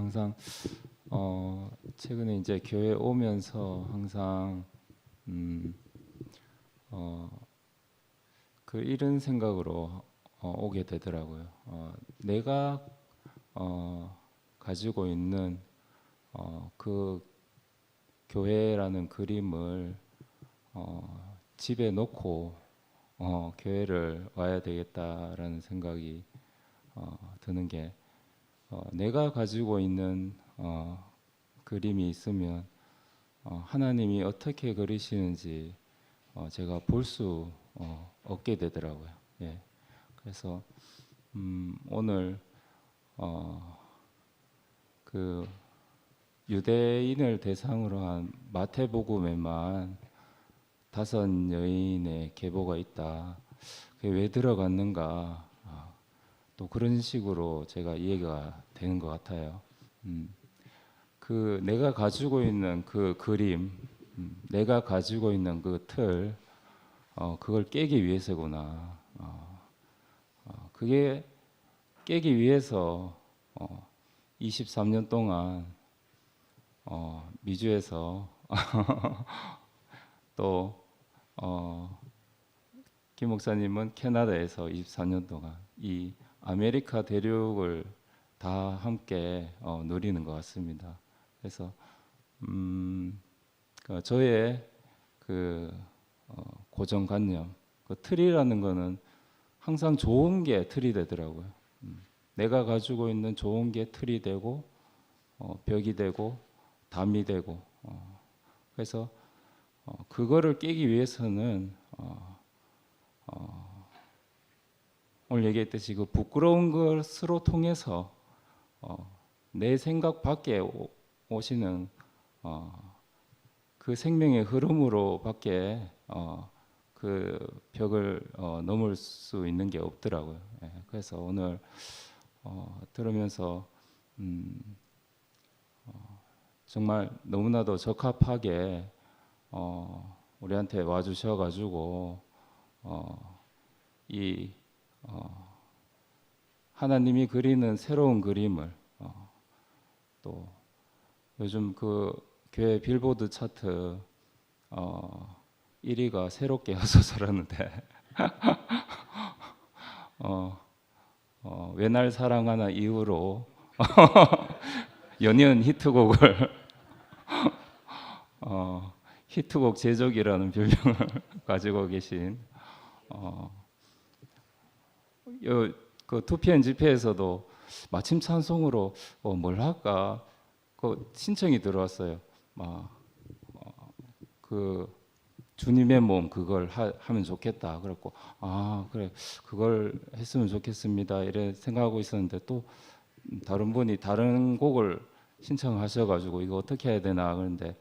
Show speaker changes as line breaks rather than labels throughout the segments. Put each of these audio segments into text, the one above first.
항상 최근에 이제 교회 오면서 항상 음, 어, 그 이런 생각으로 오게 되더라고요. 내가 가지고 있는 그 교회라는 그림을 집에 놓고 교회를 와야 되겠다라는 생각이 드는 게 내가 가지고 있는 그림이 있으면 하나님이 어떻게 그리시는지 제가 볼 수 없게 되더라고요. 예. 그래서 오늘 그 유대인을 대상으로 한 마태복음에만 5 여인의 계보가 있다. 그게 왜 들어갔는가? 또 그런 식으로 제가 이해가 되는 것 같아요. 그 내가 가지고 있는 그 그림, 내가 가지고 있는 그 틀, 그걸 깨기 위해서구나. 그게 깨기 위해서 23년 동안 미주에서 또 김 목사님은 캐나다에서 24년 동안 이 아메리카 대륙을 다 함께 누리는 것 같습니다. 그래서 저의 그 고정관념, 그 틀이라는 거는 항상 좋은 게 틀이 되더라고요. 내가 가지고 있는 좋은 게 틀이 되고 벽이 되고 담이 되고 그래서 그거를 깨기 위해서는 오늘 얘기했듯이 그 부끄러운 것으로 통해서 내 생각 밖에 오시는 그 생명의 흐름으로밖에 그 벽을 넘을 수 있는 게 없더라고요. 예, 그래서 오늘 들으면서 정말 너무나도 적합하게 우리한테 와주셔가지고 이 하나님이 그리는 새로운 그림을 또 요즘 그 교회 빌보드 차트 1위가 새롭게 하소서라는데 왜 날 사랑하나 이후로 연이은 히트곡을 히트곡 제조기라는 별명을 가지고 계신 그 2PM 집회에서도 마침 찬송으로 뭘 할까 그 신청이 들어왔어요. 그 주님의 몸 그걸 하면 좋겠다. 그랬고 그래 그걸 했으면 좋겠습니다. 이래 생각하고 있었는데 또 다른 분이 다른 곡을 신청하셔가지고 이거 어떻게 해야 되나 그런데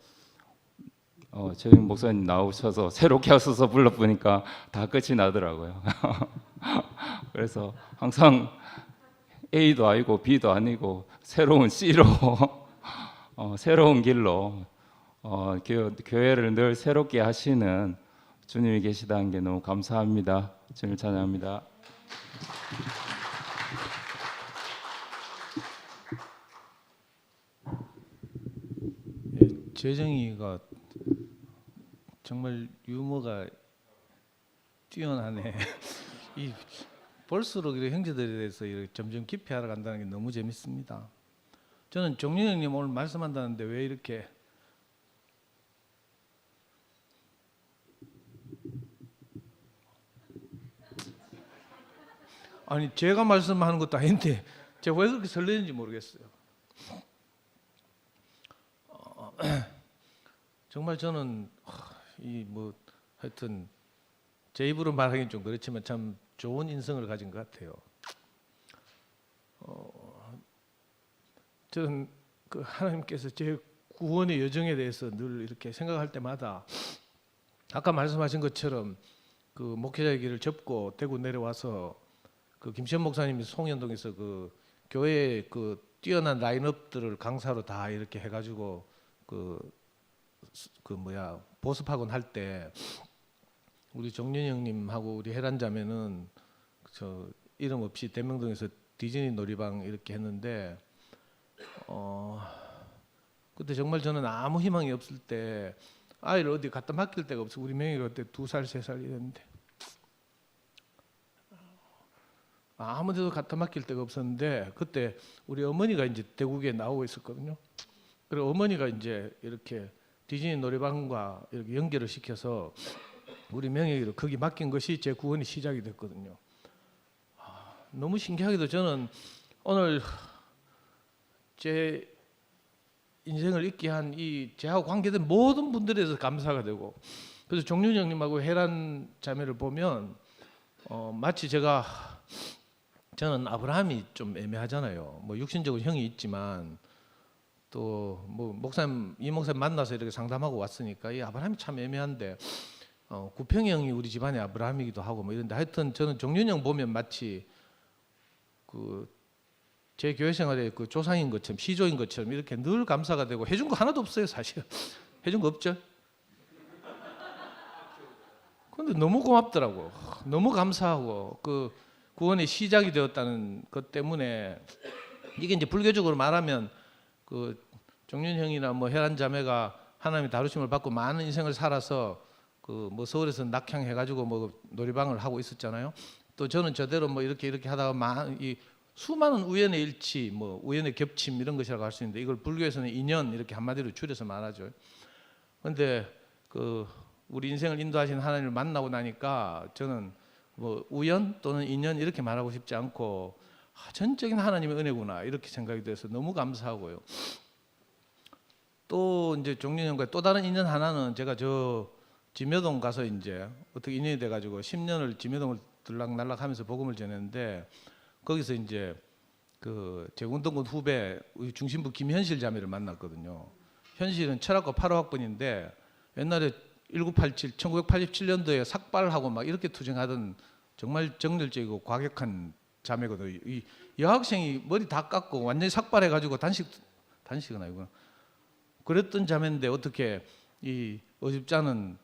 최영 목사님 나오셔서 새롭게 하셔서 불러보니까 다 끝이 나더라고요. 그래서 항상 A도 아니고 B도 아니고 새로운 C로 새로운 길로 교회를 늘 새롭게 하시는 주님이 계시다는 게 너무 감사합니다. 주님을 찬양합니다.
재정이가 정말 유머가 뛰어나네. 이 볼수록 형제들에 대해서 점점 깊이 알아간다는 게 너무 재밌습니다. 저는 정윤 형님 오늘 말씀한다는데 왜 이렇게 아니 제가 말씀하는 것도 아닌데 제가 왜 그렇게 설레는지 모르겠어요. 정말 저는 이 뭐 하여튼 제 입으로 말하기는 좀 그렇지만 참 좋은 인성을 가진 것 같아요. 저는 그 하나님께서 제 구원의 여정에 대해서 늘 이렇게 생각할 때마다 아까 말씀하신 것처럼 그 목회자의 길을 접고 대구 내려와서 그 김시현 목사님이 송현동에서 그 교회의 그 뛰어난 라인업들을 강사로 다 이렇게 해가지고 보습학원 할 때 우리 정윤 형님하고 우리 혜란 자매는 저 이름 없이 대명동에서 디즈니 놀이방 이렇게 했는데 그때 정말 저는 아무 희망이 없을 때 아이를 어디 갖다 맡길 데가 없어. 우리 명희가 그때 2살, 3살 이랬는데 아무 데도 갖다 맡길 데가 없었는데 그때 우리 어머니가 이제 대구에 나오고 있었거든요. 그리고 어머니가 이제 이렇게 디즈니 노래방과 이렇게 연결을 시켜서 우리 명예기를 거기 맡긴 것이 제 구원이 시작이 됐거든요. 너무 신기하게도 저는 오늘 제 인생을 있게 한 이 제하고 관계된 모든 분들에 대해서 감사가 되고, 그래서 종윤 형님하고 혜란 자매를 보면 마치 저는 아브라함이 좀 애매하잖아요. 뭐 육신적으로 형이 있지만 또 뭐 목사님 이 목사님 만나서 이렇게 상담하고 왔으니까 이 아브라함이 참 애매한데 구평이 형이 우리 집안의 아브라함이기도 하고 뭐 이런데 하여튼 저는 종윤 형 보면 마치 제 교회 생활에 그 조상인 것처럼 시조인 것처럼 이렇게 늘 감사가 되고 해준 거 하나도 없어요 사실. 해준 거 없죠. 근데 너무 고맙더라고. 너무 감사하고 그 구원의 시작이 되었다는 것 때문에 이게 이제 불교적으로 말하면 그 종윤 형이나 뭐 혜란 자매가 하나님의 다루심을 받고 많은 인생을 살아서 그 뭐 서울에서 낙향해 가지고 뭐 놀이방을 하고 있었잖아요. 또 저는 저대로 뭐 이렇게 하다가 이 수많은 우연의 일치, 뭐 우연의 겹침 이런 것이라고 할 수 있는데 이걸 불교에서는 인연 이렇게 한마디로 줄여서 말하죠. 그런데 그 우리 인생을 인도하신 하나님을 만나고 나니까 저는 뭐 우연 또는 인연 이렇게 말하고 싶지 않고 전적인 하나님의 은혜구나 이렇게 생각이 돼서 너무 감사하고요. 또 이제 종윤 형과 또 다른 인연 하나는 제가 저 지묘동 가서 이제 어떻게 인연이 돼가지고 10년을 지묘동을 들락날락 하면서 복음을 전했는데 거기서 이제 그 제 운동권 후배 우리 중심부 김현실 자매를 만났거든요. 현실은 철학과 8호학번인데 옛날에 1987년도에 삭발하고 막 이렇게 투쟁하던 정말 정열적이고 과격한 자매거든요. 이 여학생이 머리 다 깎고 완전히 삭발해가지고 단식은 아니구나. 그랬던 자매인데 어떻게 이 어집자는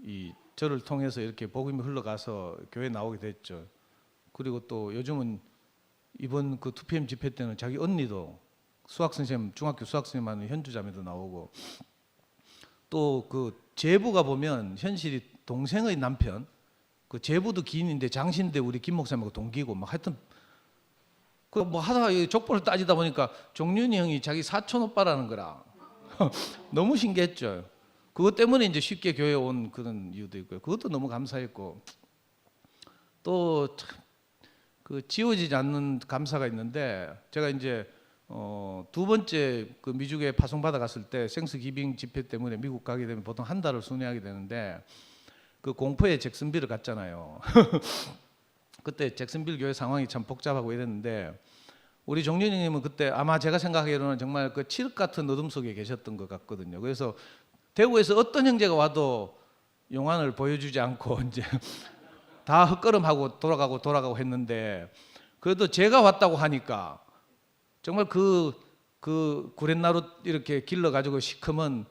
이 저를 통해서 이렇게 복음이 흘러가서 교회 나오게 됐죠. 그리고 또 요즘은 이번 그 2PM 집회 때는 자기 언니도 수학 선생님, 중학교 수학 선생님 하는 현주 자매도 나오고 또 그 제부가 보면 현실이 동생의 남편 그 제부도 기인인데 장신인데 우리 김 목사님하고 동기고 막 하여튼 그 뭐 하다가 족보를 따지다 보니까 종윤이 형이 자기 사촌 오빠라는 거라 너무 신기했죠. 그것 때문에 이제 쉽게 교회에 온 그런 이유도 있고요. 그것도 너무 감사했고 또 그 지워지지 않는 감사가 있는데 제가 이제 두 번째 그 미주교에 파송받아 갔을 때 생스 기빙 집회 때문에 미국 가게 되면 보통 한 달을 순회하게 되는데 그 공포에 잭슨빌을 갔잖아요. 그때 잭슨빌 교회 상황이 참 복잡하고 이랬는데 우리 종윤이님은 그때 아마 제가 생각하기로는 정말 그 칠흑 같은 어둠 속에 계셨던 것 같거든요. 그래서 대구에서 어떤 형제가 와도 용안을 보여주지 않고 이제 다 헛걸음하고 돌아가고 했는데 그래도 제가 왔다고 하니까 정말 그 구렛나루 이렇게 길러가지고 시커먼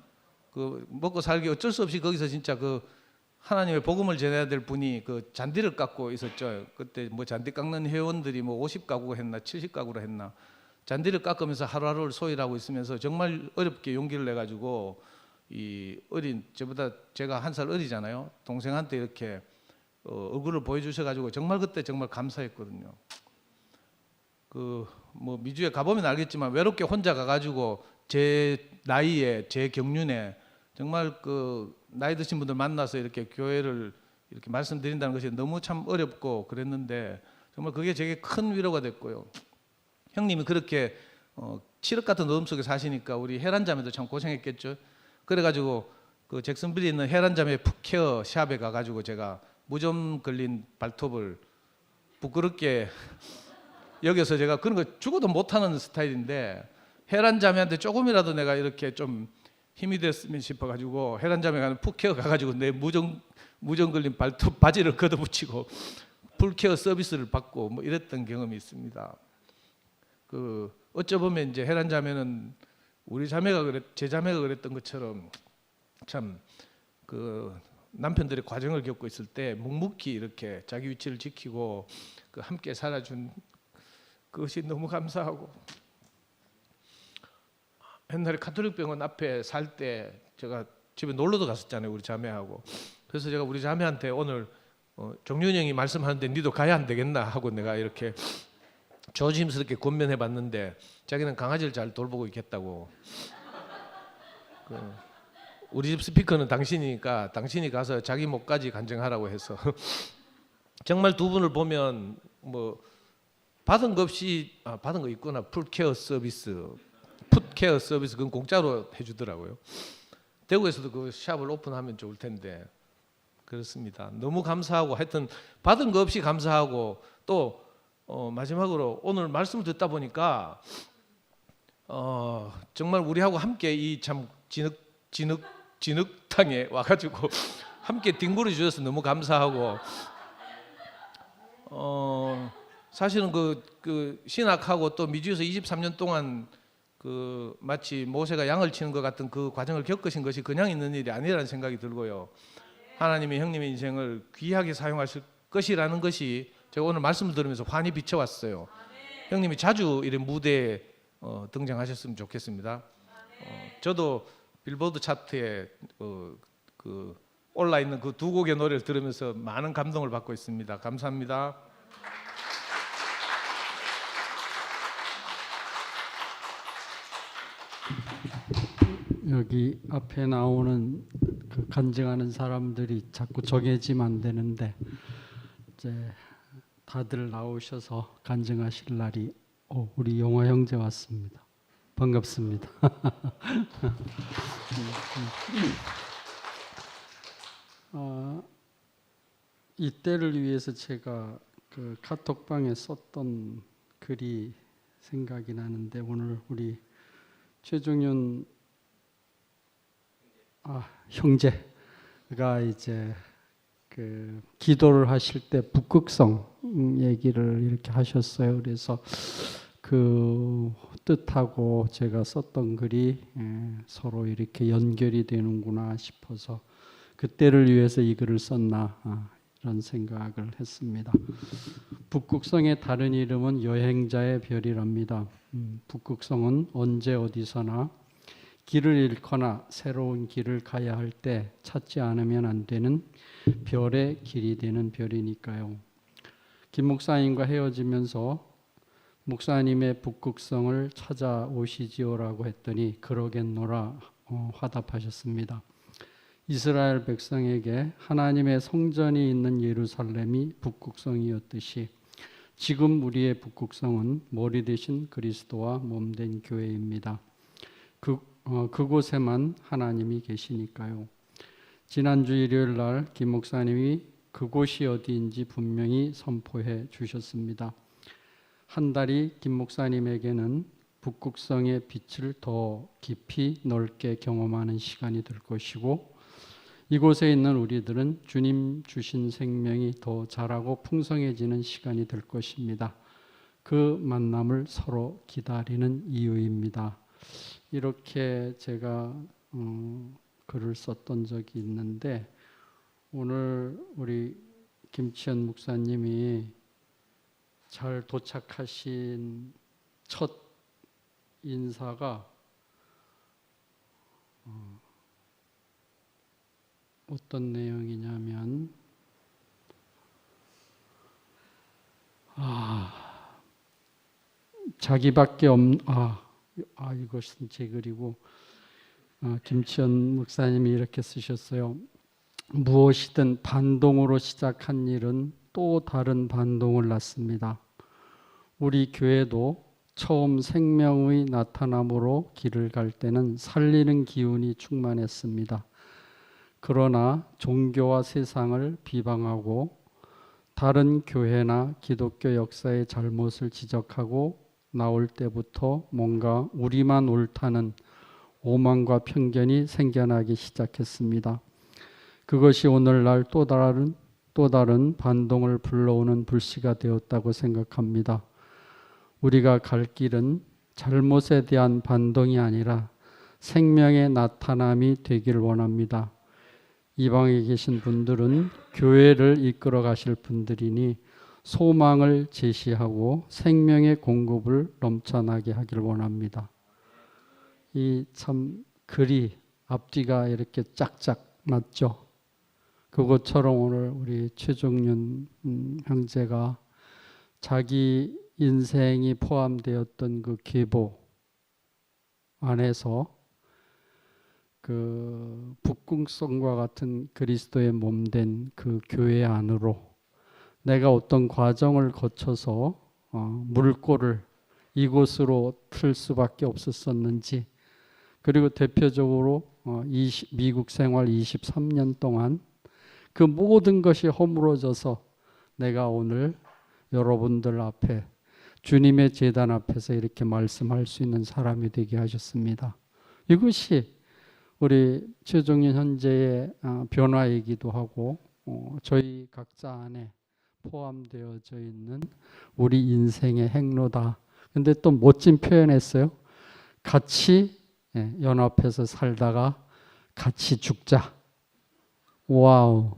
그 먹고 살기 어쩔 수 없이 거기서 진짜 그 하나님의 복음을 전해야 될 분이 그 잔디를 깎고 있었죠. 그때 뭐 잔디 깎는 회원들이 뭐 50가구 했나 70가구로 했나 잔디를 깎으면서 하루하루를 소일하고 있으면서 정말 어렵게 용기를 내 가지고 이 어린 저보다 제가 1살 어리잖아요. 동생한테 이렇게 얼굴을 보여주셔 가지고 정말 그때 정말 감사했거든요. 그 뭐 미주에 가보면 알겠지만 외롭게 혼자 가가지고 제 나이에 제 경륜에 정말 그 나이 드신 분들 만나서 이렇게 교회를 이렇게 말씀드린다는 것이 너무 참 어렵고 그랬는데 정말 그게 제게 큰 위로가 됐고요. 형님이 그렇게 칠흑 같은 어둠 속에 사시니까 우리 혜란 자매도 참 고생했겠죠. 그래가지고 그 잭슨빌에 있는 혜란 자매 풋케어 샵에 가가지고 제가 무좀 걸린 발톱을 부끄럽게 여기서 제가 그런 거 죽어도 못하는 스타일인데 혜란 자매한테 조금이라도 내가 이렇게 좀 힘이 됐으면 싶어가지고 혜란 자매가 풋케어 가가지고 내 무좀 걸린 발톱 바지를 걷어붙이고 풀케어 서비스를 받고 뭐 이랬던 경험이 있습니다. 그 어쩌보면 이제 혜란 자매는 우리 자매가 제 자매가 그랬던 것처럼 참 그 남편들의 과정을 겪고 있을 때 묵묵히 이렇게 자기 위치를 지키고 그 함께 살아준 그것이 너무 감사하고 옛날에 가톨릭 병원 앞에 살 때 제가 집에 놀러도 갔었잖아요, 우리 자매하고. 그래서 제가 우리 자매한테 오늘 정윤 형이 말씀하는데 니도 가야 안 되겠나 하고 내가 이렇게 조심스럽게 권면해봤는데 자기는 강아지를 잘 돌보고 있겠다고. 우리 집 스피커는 당신이니까 당신이 가서 자기 목까지 간증하라고 해서 정말 두 분을 보면 뭐 받은 거 없이 받은 거 있구나. 풋케어 서비스 그건 공짜로 해주더라고요. 대구에서도 그 샵을 오픈하면 좋을 텐데. 그렇습니다. 너무 감사하고 하여튼 받은 거 없이 감사하고 또 마지막으로 오늘 말씀을 듣다 보니까 정말 우리하고 함께 이 참 진흙탕에 와가지고 함께 뒹굴어 주셔서 너무 감사하고 사실은 그 신학하고 또 미주에서 23년 동안 그 마치 모세가 양을 치는 것 같은 그 과정을 겪으신 것이 그냥 있는 일이 아니라는 생각이 들고요. 하나님이 형님의 인생을 귀하게 사용하실 것이라는 것이 제가 오늘 말씀을 들으면서 환히 비춰왔어요. 형님이 자주 이런 무대에 등장하셨으면 좋겠습니다. 저도 빌보드 차트에 그 올라 있는 그 두 곡의 노래를 들으면서 많은 감동을 받고 있습니다. 감사합니다.
여기 앞에 나오는 그 간증하는 사람들이 자꾸 정해지면 안 되는데 이제 다들 나오셔서 간증하실 날이 우리 영화 형제 왔습니다. 반갑습니다. 이때를 위해서 제가 그 카톡방에 썼던 글이 생각이 나는데 오늘 우리 최종윤 형제가 이제 그 기도를 하실 때 북극성 얘기를 이렇게 하셨어요. 그래서 그 뜻하고 제가 썼던 글이 서로 이렇게 연결이 되는구나 싶어서 그때를 위해서 이 글을 썼나 이런 생각을 했습니다. 북극성의 다른 이름은 여행자의 별이랍니다. 북극성은 언제 어디서나 길을 잃거나 새로운 길을 가야 할 때 찾지 않으면 안 되는 별의 길이 되는 별이니까요. 김 목사님과 헤어지면서 목사님의 북극성을 찾아오시지요라고 했더니 그러겠노라 화답하셨습니다. 이스라엘 백성에게 하나님의 성전이 있는 예루살렘이 북극성이었듯이 지금 우리의 북극성은 머리 대신 그리스도와 몸된 교회입니다. 그곳에만 하나님이 계시니까요. 지난주 일요일 날 김 목사님이 그곳이 어디인지 분명히 선포해 주셨습니다. 한 달이 김 목사님에게는 북극성의 빛을 더 깊이 넓게 경험하는 시간이 될 것이고 이곳에 있는 우리들은 주님 주신 생명이 더 자라고 풍성해지는 시간이 될 것입니다. 그 만남을 서로 기다리는 이유입니다. 이렇게 제가 글을 썼던 적이 있는데 오늘 우리 김치현 목사님이 잘 도착하신 첫 인사가 어떤 내용이냐면 자기밖에 없는 이것은 제 글이고 김치현 목사님이 이렇게 쓰셨어요. 무엇이든 반동으로 시작한 일은 또 다른 반동을 낳습니다. 우리 교회도 처음 생명의 나타남으로 길을 갈 때는 살리는 기운이 충만했습니다. 그러나 종교와 세상을 비방하고 다른 교회나 기독교 역사의 잘못을 지적하고 나올 때부터 뭔가 우리만 옳다는 오만과 편견이 생겨나기 시작했습니다. 그것이 오늘날 또 다른 반동을 불러오는 불씨가 되었다고 생각합니다. 우리가 갈 길은 잘못에 대한 반동이 아니라 생명의 나타남이 되기를 원합니다. 이방에 계신 분들은 교회를 이끌어 가실 분들이니 소망을 제시하고 생명의 공급을 넘쳐나게 하길 원합니다. 이 참 글이 앞뒤가 이렇게 짝짝 맞죠. 그것처럼 오늘 우리 최종윤 형제가 자기 인생이 포함되었던 그 계보 안에서 그 북극성과 같은 그리스도의 몸된 그 교회 안으로 내가 어떤 과정을 거쳐서 물꼬를 이곳으로 틀 수밖에 없었었는지, 그리고 대표적으로 미국 생활 23년 동안 그 모든 것이 허물어져서 내가 오늘 여러분들 앞에 주님의 제단 앞에서 이렇게 말씀할 수 있는 사람이 되게 하셨습니다. 이것이 우리 최종현 현재의 변화이기도 하고 저희 각자 안에 포함되어져 있는 우리 인생의 행로다. 근데 또 멋진 표현했어요. 같이 연합해서 살다가 같이 죽자. 와우.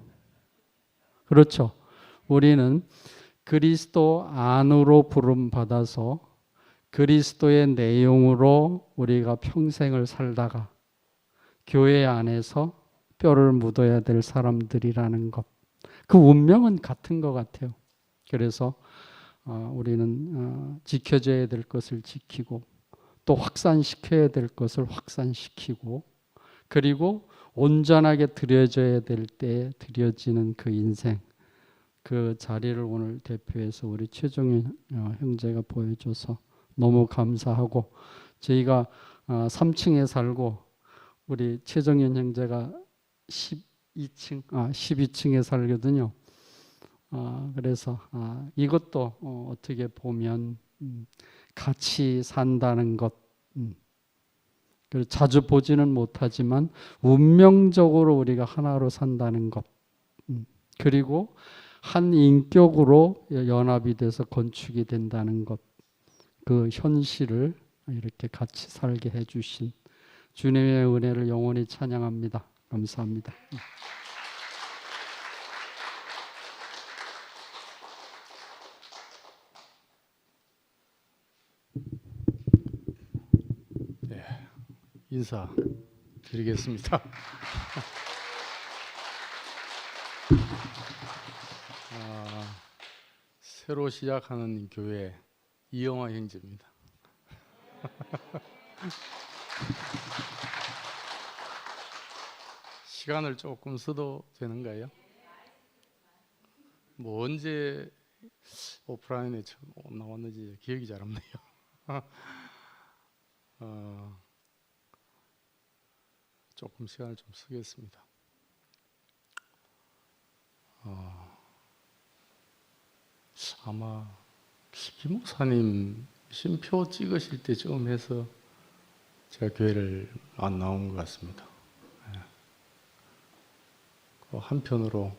그렇죠. 우리는 그리스도 안으로 부름 받아서 그리스도의 내용으로 우리가 평생을 살다가 교회 안에서 뼈를 묻어야 될 사람들이라는 것. 그 운명은 같은 것 같아요. 그래서 우리는 지켜져야 될 것을 지키고 또 확산시켜야 될 것을 확산시키고, 그리고 온전하게 드려져야 될 때에 드려지는 그 인생, 그 자리를 오늘 대표해서 우리 최종현 형제가 보여줘서 너무 감사하고, 저희가 3층에 살고 우리 최정현 형제가 12층에 살거든요. 그래서 이것도 어떻게 보면 같이 산다는 것, 그리고 자주 보지는 못하지만 운명적으로 우리가 하나로 산다는 것, 그리고 한 인격으로 연합이 돼서 건축이 된다는 것, 그 현실을 이렇게 같이 살게 해주신 주님의 은혜를 영원히 찬양합니다. 감사합니다.
인사 드리겠습니다. 새로 시작하는 교회 이영화 형제입니다. 시간을 조금 써도 되는가요? 뭐 언제 오프라인에 처음 나왔는지 기억이 잘 안 나요. 조금 시간을 좀 쓰겠습니다. 아마 김 목사님 심표 찍으실 때쯤 해서 제가 교회를 안 나온 것 같습니다. 한편으로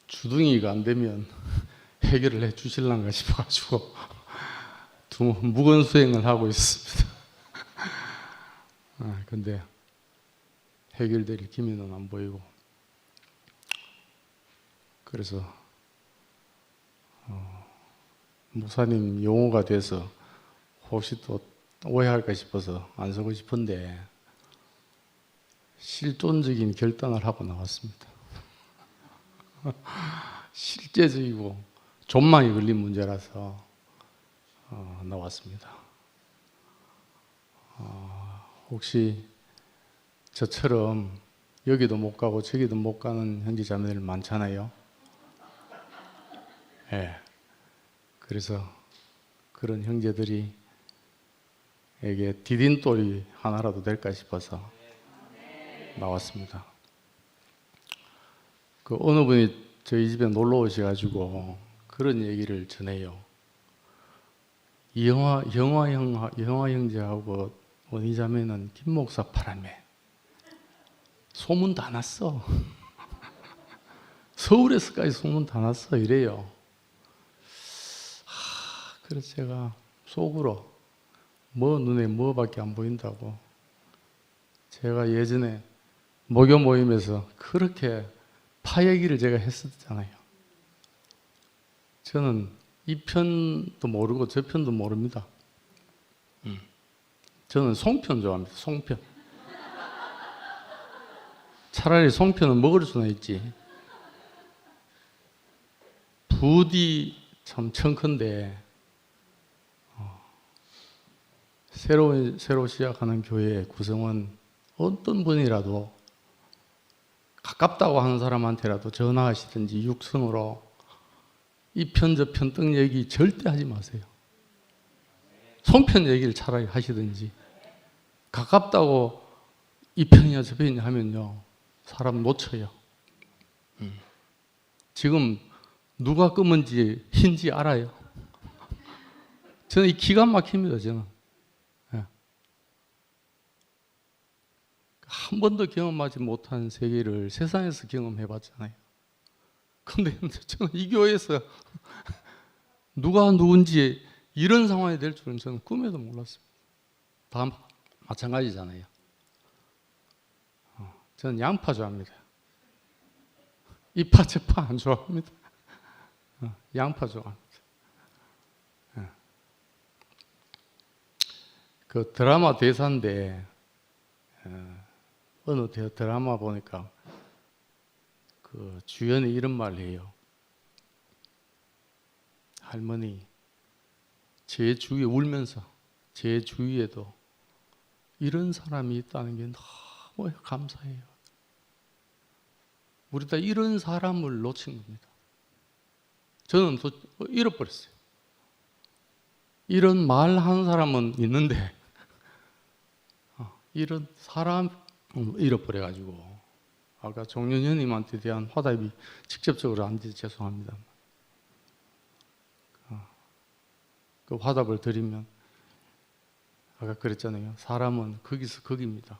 주둥이가 안 되면 해결을 해 주실란가 싶어가지고 무건 수행을 하고 있습니다. 근데 해결될 기미는 안 보이고, 그래서 목사님 용어가 돼서 혹시 또 오해할까 싶어서 안 쓰고 싶은데 실존적인 결단을 하고 나왔습니다. 실제적이고 존망이 걸린 문제라서 나왔습니다. 혹시 저처럼 여기도 못 가고 저기도 못 가는 형제 자매들 많잖아요. 네. 그래서 그런 형제들이 에게 디딤돌이 하나라도 될까 싶어서 나왔습니다. 그 어느 분이 저희 집에 놀러 오셔가지고 그런 얘기를 전해요. 영화 형제하고 원희자매는 김 목사 바람에 소문 다 났어. 서울에서까지 소문 다 났어 이래요. 그래서 제가 속으로 눈에 뭐밖에 안 보인다고, 제가 예전에 목요 모임에서 그렇게 파 얘기를 제가 했었잖아요. 저는 이 편도 모르고 저 편도 모릅니다. 저는 송편 좋아합니다. 송편. 차라리 송편은 먹을 수는 있지. 부디 참 청컨대 새로 시작하는 교회 구성원 어떤 분이라도 가깝다고 하는 사람한테라도 전화하시든지 육성으로 이 편 저 편 떡 얘기 절대 하지 마세요. 송편 얘기를 차라리 하시든지. 가깝다고 이 편이냐 저 편이냐 하면요 사람 놓쳐요. 지금 누가 끄문지 흰지 알아요. 저는 이 기가 막힙니다. 저는 한 번도 경험하지 못한 세계를 세상에서 경험해봤잖아요. 근데 저는 이 교회에서 누가 누군지 이런 상황이 될 줄은 저는 꿈에도 몰랐습니다. 다 마찬가지잖아요. 저는 양파 좋아합니다. 이파 저파 안 좋아합니다. 양파 좋아합니다. 그 드라마 대사인데 어느 드라마 보니까 그 주연이 이런 말을 해요. 할머니, 제 주위에 울면서 제 주위에도 이런 사람이 있다는 게 너무 감사해요. 우리 다 이런 사람을 놓친 겁니다. 저는 또 잃어버렸어요. 이런 말하는 사람은 있는데 이런 사람 잃어버려가지고 아까 종련현님한테 대한 화답이 직접적으로 안 돼서 죄송합니다. 그 화답을 드리면 아까 그랬잖아요. 사람은 거기서 거기입니다.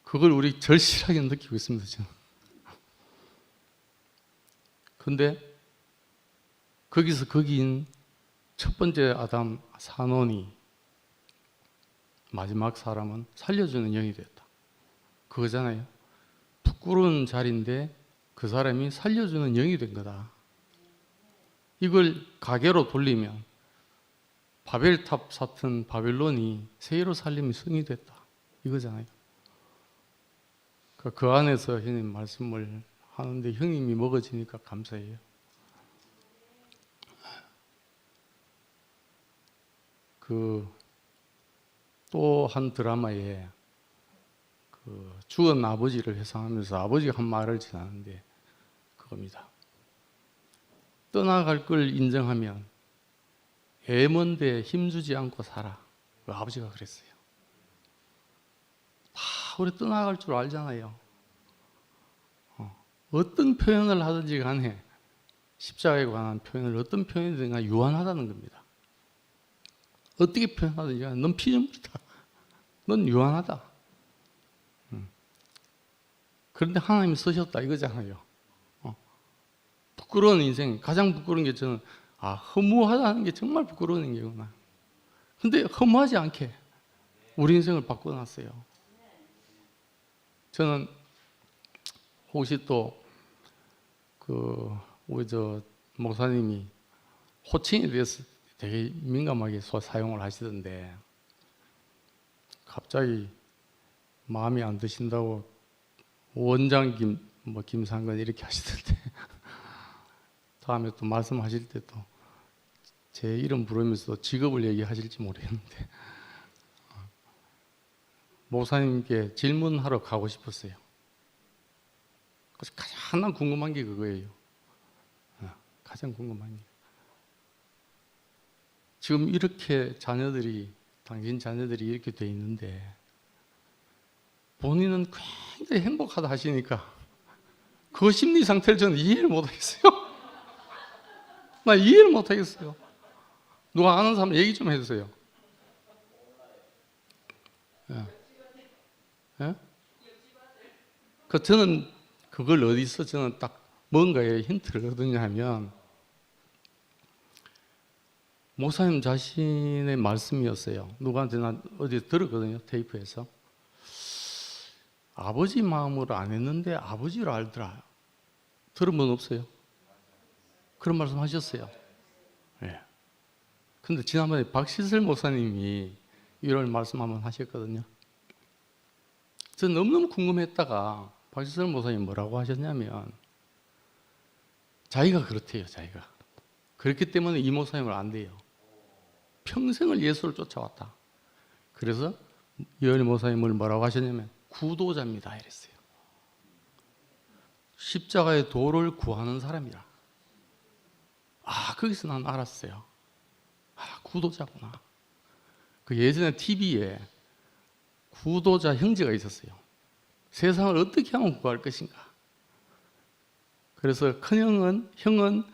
그걸 우리 절실하게 느끼고 있습니다. 저는. 근데 거기서 거기인 첫 번째 아담 산온이 마지막 사람은 살려주는 영이 됐다. 그거잖아요. 부끄러운 자리인데 그 사람이 살려주는 영이 된 거다. 이걸 가계로 돌리면 바벨탑 사튼 바벨론이 새 예루살렘이 성이 됐다. 이거잖아요. 그 안에서 형님 말씀을 하는데 형님이 먹어지니까 감사해요. 그 또 한 드라마에 그 죽은 아버지를 회상하면서 아버지가 한 말을 지나는데 그겁니다. 떠나갈 걸 인정하면 애먼데 힘주지 않고 살아. 그 아버지가 그랬어요. 다 우리 떠나갈 줄 알잖아요. 어떤 표현을 하든지 간에 십자가에 관한 표현을 어떤 표현이든 간에 유한하다는 겁니다. 어떻게 표현하든지 간에 넌 피조물이다. 넌 유한하다. 그런데 하나님이 쓰셨다 이거잖아요. 부끄러운 인생, 가장 부끄러운 게 저는 허무하다는 게 정말 부끄러운 게구나. 근데 허무하지 않게 우리 인생을 바꿔놨어요. 저는 혹시 또 우리 목사님이 호칭에 대해서 되게 민감하게 사용을 하시던데 갑자기 마음에 안 드신다고 원장 김상근 이렇게 하시던데 다음에 또 말씀하실 때 또 제 이름 부르면서 직업을 얘기하실지 모르겠는데 목사님께 질문하러 가고 싶었어요. 그래서 가장 궁금한 게 그거예요. 가장 궁금한 게 지금 이렇게 당신 자녀들이 이렇게 돼 있는데 본인은 굉장히 행복하다 하시니까 그 심리 상태를 저는 이해를 못 하겠어요. 나 이해를 못 하겠어요. 누가 아는 사람 얘기 좀 해주세요. 예? 저는 그걸 어디서 저는 딱 뭔가의 힌트를 얻었냐 하면 목사님 자신의 말씀이었어요. 누구한테 난 어디 들었거든요. 테이프에서. 아버지 마음으로 안 했는데 아버지로 알더라. 들은 분 없어요? 그런 말씀 하셨어요. 근데 지난번에 박시슬 목사님이 이런 말씀 한번 하셨거든요. 저는 너무너무 궁금했다가 박시슬 목사님이 뭐라고 하셨냐면 자기가 그렇대요. 자기가. 그렇기 때문에 이 목사님을 안 돼요. 평생을 예수를 쫓아왔다. 그래서 이현희 목사님을 뭐라고 하셨냐면 구도자입니다 이랬어요. 십자가의 도를 구하는 사람이라. 거기서 난 알았어요. 구도자구나. 그 예전에 TV에 구도자 형제가 있었어요. 세상을 어떻게 하면 구할 것인가. 그래서 형은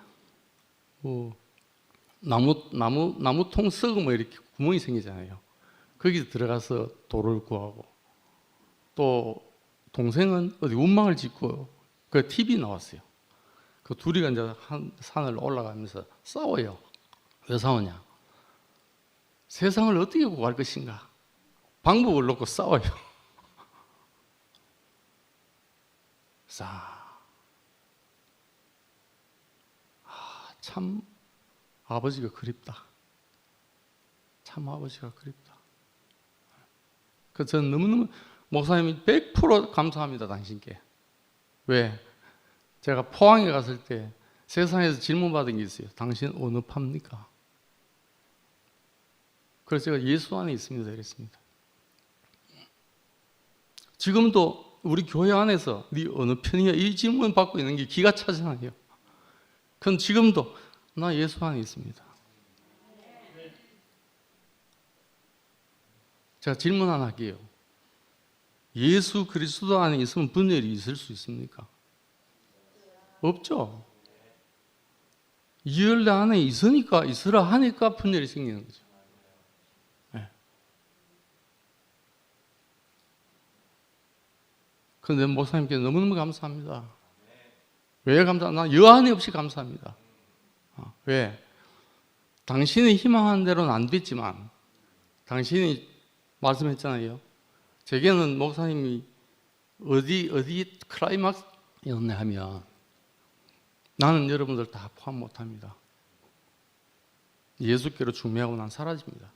나무통 썩으면 이렇게 구멍이 생기잖아요. 거기서 들어가서 돌을 구하고, 또 동생은 어디 운망을 짓고 그 TV 나왔어요. 그 둘이가 이제 한 산을 올라가면서 싸워요. 왜 싸우냐? 세상을 어떻게 구할 것인가? 방법을 놓고 싸워요. 참 아버지가 그립다. 참 아버지가 그립다. 그 저는 너무너무 목사님이 100% 감사합니다 당신께. 왜? 제가 포항에 갔을 때 세상에서 질문받은 게 있어요. 당신 어느 파입니까? 그래서 제가 예수 안에 있습니다 이랬습니다. 지금도 우리 교회 안에서 네 어느 편이야? 이 질문 받고 있는 게 기가 차잖아요. 그건 지금도 나 예수 안에 있습니다. 제가 질문 하나 할게요. 예수 그리스도 안에 있으면 분열이 있을 수 있습니까? 없죠. 이 열매 안에 있으라 하니까 분열이 생기는 거죠. 네. 그런데 목사님께 너무너무 감사합니다. 왜 감사합니까? 난 여한이 없이 감사합니다. 왜? 당신이 희망한 대로는 안 됐지만 당신이 말씀했잖아요. 제게는 목사님이 어디 클라이막스였네 하면 나는 여러분들 다 포함 못합니다. 예수께로 중매하고 난 사라집니다.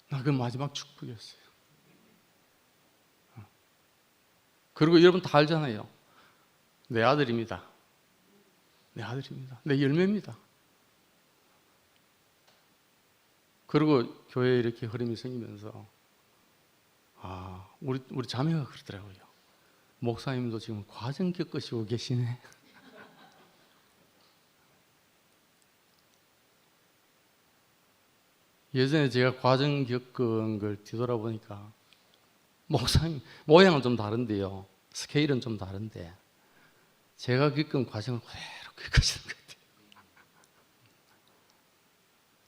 나 그 마지막 축복이었어요. 그리고 여러분 다 알잖아요. 내 아들입니다. 내 아들입니다. 내 열매입니다. 그리고 교회에 이렇게 흐름이 생기면서 우리 자매가 그러더라고요. 목사님도 지금 과정 겪으시고 계시네. 예전에 제가 과정 겪은 걸 뒤돌아보니까 목사님 모양은 좀 다른데요. 스케일은 좀 다른데 제가 겪은 과정을 그대로 겪으시는 것 같아요.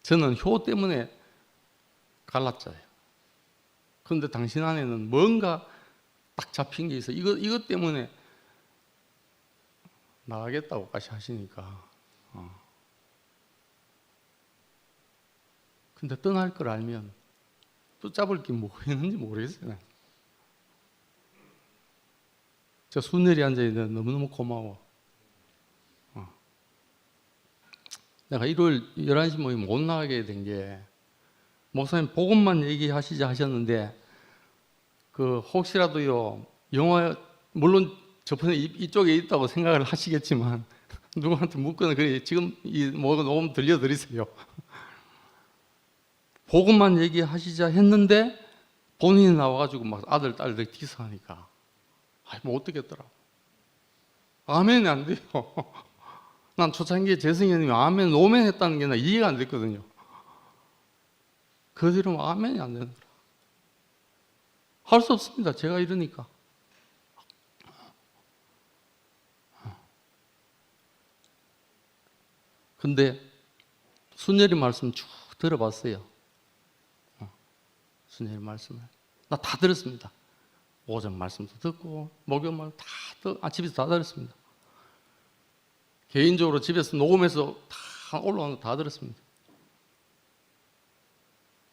저는 효 때문에 갈랐잖아요. 그런데 당신 안에는 뭔가 딱 잡힌 게 있어요. 이것 때문에 나가겠다고까지 하시니까. 근데 떠날 걸 알면 또 잡을 게 뭐 있는지 모르겠어요. 저 순열이 앉아있는데 너무너무 고마워. 내가 일요일 11시 모임 못 나가게 된 게 목사님 복음만 얘기하시자 하셨는데 그 혹시라도요 영화 물론 저번에 이쪽에 있다고 생각을 하시겠지만 누구한테 묻거나 그래 지금 이 녹음 들려드리세요. 복음만 얘기하시자 했는데 본인이 나와가지고 막 아들 딸들 디스하니까 못 듣겠더라고. 아멘이 안 돼요. 난 초창기에 재승현님이 아멘, 노멘 했다는 게 나 이해가 안 됐거든요. 그 뒤로 아멘이 안 되는 거라. 할 수 없습니다. 제가 이러니까. 근데 순열이 말씀 쭉 들어봤어요. 순열이 말씀을. 나 다 들었습니다. 오전 말씀도 듣고 목요일 말씀 집에서 다 들었습니다. 개인적으로 집에서 녹음해서 다 올라오는 거 다 들었습니다.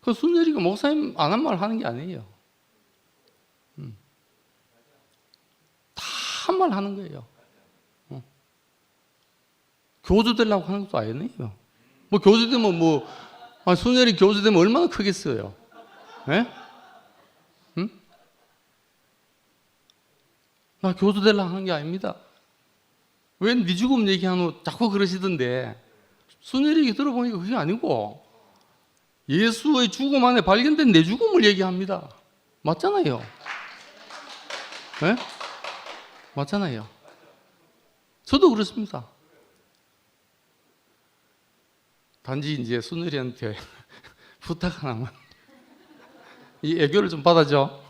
그 순열이가 목사님 안 한 말 하는 게 아니에요. 다 한 말 하는 거예요. 교주 되려고 하는 것도 아니에요. 뭐 교주 되면 뭐 아, 순열이 교주 되면 얼마나 크겠어요? 예? 응? 나 교주 되려고 하는 게 아닙니다. 왜 네 죽음 얘기하노 자꾸 그러시던데, 순열이 얘기 들어보니까 그게 아니고 예수의 죽음 안에 발견된 내 죽음을 얘기합니다. 맞잖아요. 예? 맞잖아요. 저도 그렇습니다. 단지 이제 순열이한테 부탁 하나만, 이 애교를 좀 받아줘.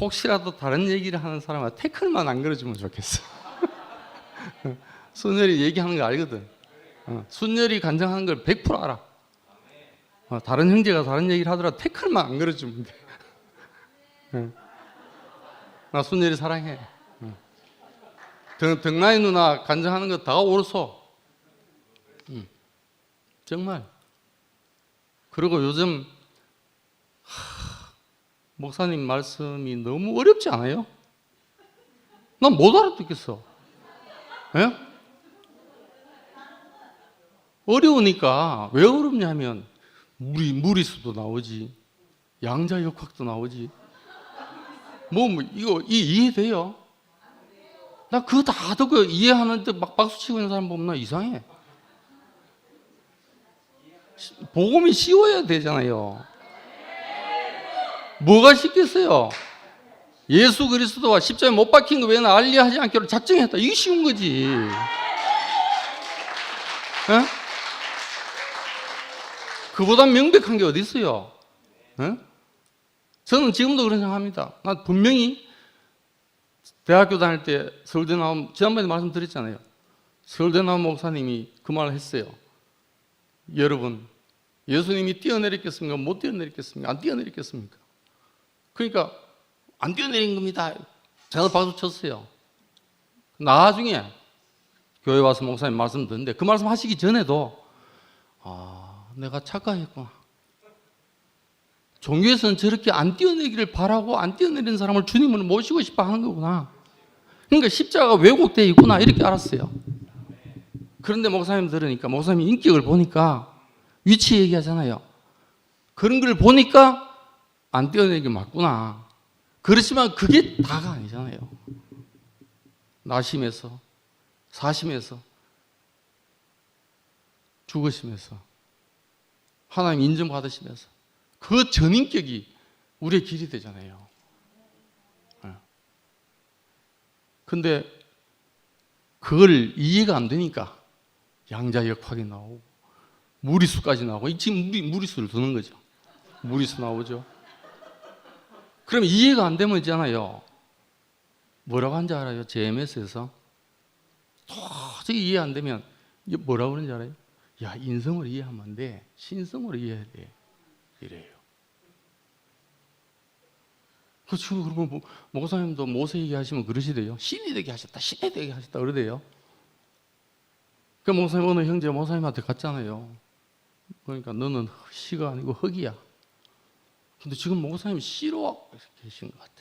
혹시라도 다른 얘기를 하는 사람한테 태클만 안 걸어주면 좋겠어. 순열이 얘기하는 거 알거든. 순열이 간증하는 걸 100% 알아. 다른 형제가 다른 얘기를 하더라도 태클만 안 걸어주면 돼. 나 순열이 사랑해. 등나이 누나 간증하는 거 다 옳소. 정말. 그리고 요즘 목사님 말씀이 너무 어렵지 않아요? 난 못 알아듣겠어. 예? 어려우니까 왜 어렵냐면 무리수도 나오지, 양자역학도 나오지. 이거 이해돼요? 나 그거 다 듣고 이해하는데 막 박수치고 있는 사람 보면 나 이상해. 복음이 쉬워야 되잖아요. 뭐가 쉽겠어요? 예수 그리스도와 십자가에 못 박힌 거 외에는 알리하지 않기로 작정했다. 이게 쉬운 거지. 에? 그보다 명백한 게 어디 있어요? 에? 저는 지금도 그런 생각합니다. 난 분명히 대학교 다닐 때 서울대 나온, 지난번에 말씀드렸잖아요. 서울대 나온 목사님이 그 말을 했어요. 여러분, 예수님이 뛰어내렸겠습니까? 못 뛰어내렸겠습니까? 안 뛰어내렸겠습니까? 그러니까 안 뛰어내린 겁니다. 제가 박수 쳤어요. 나중에 교회 와서 목사님 말씀 듣는데 그 말씀 하시기 전에도 내가 착각했구나. 종교에서는 저렇게 안 뛰어내기를 바라고 안 뛰어내린 사람을 주님을 모시고 싶어 하는 거구나. 그러니까 십자가가 왜곡되어 있구나 이렇게 알았어요. 그런데 목사님 들으니까, 목사님 인격을 보니까 위치 얘기하잖아요. 그런 걸 보니까 안 뛰어내는 게 맞구나. 그렇지만 그게 다가 아니잖아요. 나심에서, 사심에서, 죽으시면서, 하나님 인정받으시면서 그 전인격이 우리의 길이 되잖아요. 근데 그걸 이해가 안 되니까 양자역학이 나오고 무리수까지 나오고, 지금 무리수를 두는 거죠. 무리수 나오죠. 그럼 이해가 안 되면 있잖아요. 뭐라고 하는지 알아요? JMS에서 도저히 이해 안 되면 뭐라고 그러는지 알아요? 야, 인성으로 이해하면 안 돼. 신성으로 이해해야 돼. 이래요. 지금 그러면 목사님도 모세 얘기하시면 그러시대요. 신이 되게 하셨다, 신이 되게 하셨다 그러대요. 그 목사님 어느 형제 목사님한테 갔잖아요. 그러니까 너는 시가 아니고 흙이야. 근데 지금 목사님이 시로 계신 것 같아.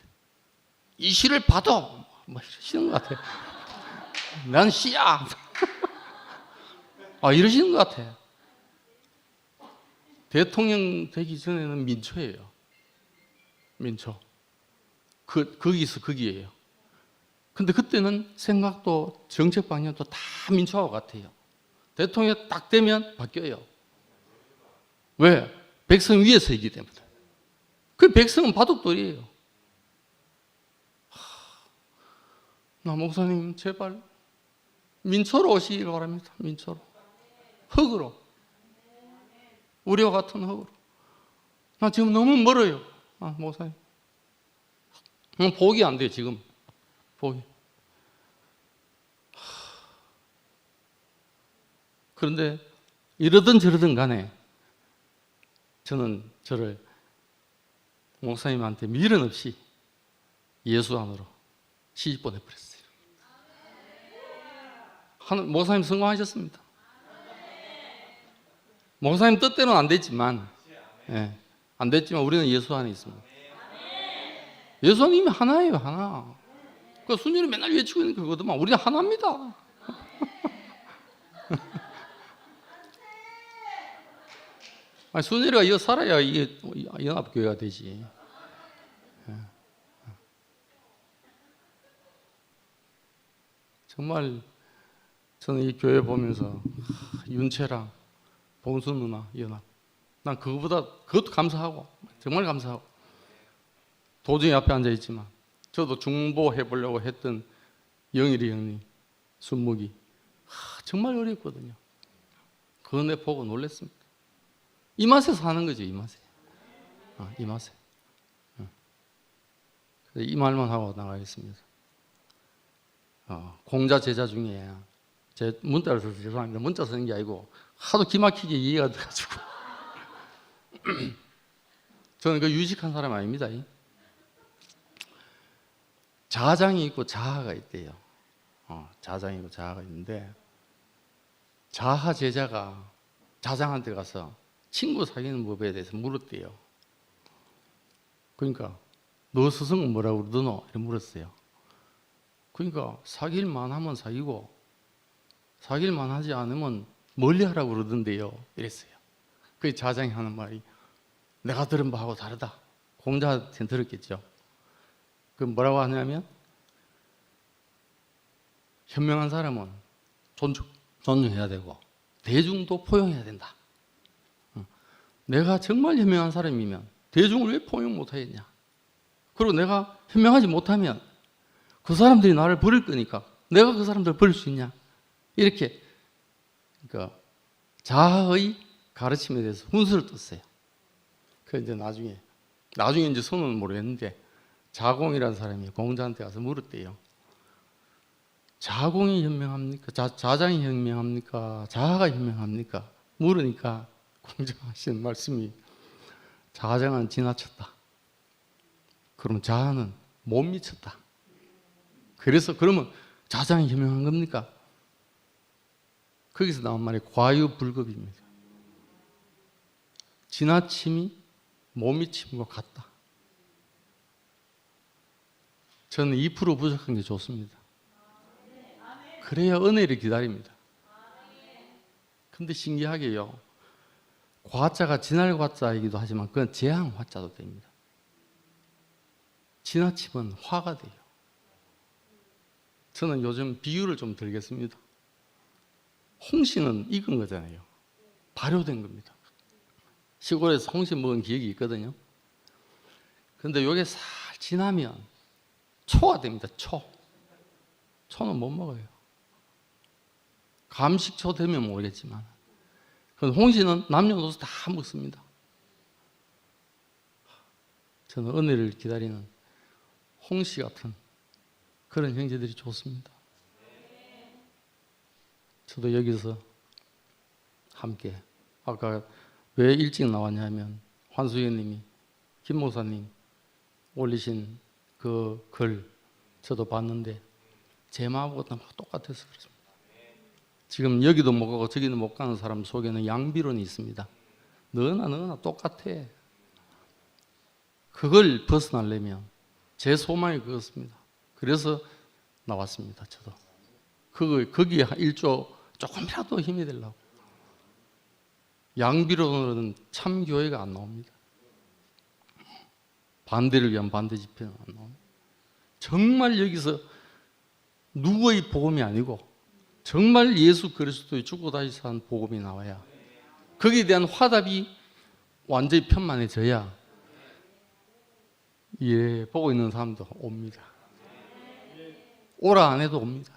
이 시를 봐도 뭐 이러시는 것 같아. 난 시야. 이러시는 것 같아. 대통령 되기 전에는 민초예요. 민초. 거기예요. 근데 그때는 생각도 정책 방향도 다 민초하고 같아요. 대통령 딱 되면 바뀌어요. 왜? 백성 위에서 있기 때문에. 그 백성은 바둑돌이에요. 나 목사님 제발 민초로 오시길 바랍니다. 민초로. 흙으로. 우리와 같은 흙으로. 나 지금 너무 멀어요. 목사님. 보기 안 돼요, 지금. 보기. 그런데 이러든 저러든 간에 저는 저를 목사님한테 미련 없이 예수 안으로 시집 보내버렸어요. 목사님 성공하셨습니다. 목사님 뜻대로는 안 됐지만, 안 됐지만 우리는 예수 안에 있습니다. 예수 안에 이미 하나예요, 하나. 그 순전히 맨날 외치고 있는 그거더만 우리는 하나입니다. 아니, 순일이가 이거 살아야 이게 연합교회가 되지. 정말 저는 이 교회 보면서 윤채랑 봉수 누나 연합, 난 그것도 감사하고 정말 감사하고, 도중에 앞에 앉아 있지만 저도 중보해 보려고 했던 영일이 형님, 순묵이 정말 어렵거든요. 그거 내 보고 놀랐습니다. 이 맛에 사는 거죠, 이 맛에. 이 맛에. 이 말만 하고 나가겠습니다. 공자 제자 중에 제 문자를 써서 죄송합니다. 문자 쓰는 게 아니고 하도 기막히게 이해가 돼가지고 저는 그 유식한 사람 아닙니다. 자장이 있고 자아가 있대요. 자장이 있고 자아가 있는데, 자하 제자가 자장한테 가서 친구 사귀는 법에 대해서 물었대요. 그러니까 너 스승은 뭐라고 그러더노? 이렇게 물었어요. 그러니까 사귈만 하면 사귀고 사귈만 하지 않으면 멀리 하라고 그러던데요, 이랬어요. 그 자장이 하는 말이 내가 들은 바하고 다르다. 공자한테 들었겠죠. 그 뭐라고 하냐면, 현명한 사람은 존중해야 되고 대중도 포용해야 된다. 내가 정말 현명한 사람이면 대중을 왜 포용 못하겠냐. 그리고 내가 현명하지 못하면 그 사람들이 나를 버릴 거니까 내가 그 사람들을 버릴 수 있냐. 이렇게 그러니까 자아의 가르침에 대해서 훈수를 떴어요. 그 이제 나중에 이제 선언은 모르겠는데, 자공이라는 사람이 공자한테 가서 물었대요. 자공이 현명합니까? 자장이 현명합니까? 자아가 현명합니까? 물으니까 공자가 하시는 말씀이, 자장은 지나쳤다. 그럼 자아는 못 미쳤다. 그래서 그러면 자장이 현명한 겁니까? 거기서 나온 말이 과유불급입니다. 지나침이 못 미침과 같다. 저는 2% 부족한 게 좋습니다. 그래야 은혜를 기다립니다. 근데 신기하게요, 과자가 지날 과자이기도 하지만 그건 재앙 화자도 됩니다. 지나치면 화가 돼요. 저는 요즘 비유를 좀 들겠습니다. 홍시는 익은 거잖아요. 발효된 겁니다. 시골에서 홍시 먹은 기억이 있거든요. 근데 이게 살 지나면 초가 됩니다. 초는 못 먹어요. 감식초 되면 모르겠지만, 홍시는 남녀노소 다 먹습니다. 저는 은혜를 기다리는 홍시 같은 그런 형제들이 좋습니다. 저도 여기서 함께, 아까 왜 일찍 나왔냐면 환수연님이 김 목사님 올리신 그 글 저도 봤는데 제 마음하고 똑같아서 그렇습니다. 지금 여기도 못 가고 저기도 못 가는 사람 속에는 양비론이 있습니다. 너나 똑같아. 그걸 벗어나려면 제 소망이 그렇습니다. 그래서 나왔습니다. 저도 거기에 일조 조금이라도 힘이 되려고. 양비론으로는 참 교회가 안 나옵니다. 반대를 위한 반대 집회는 안 나옵니다. 정말 여기서 누구의 복음이 아니고 정말 예수 그리스도의 죽고 다시 산 복음이 나와야, 거기에 대한 화답이 완전히 편만해져야 보고 있는 사람도 옵니다. 오라 안 해도 옵니다.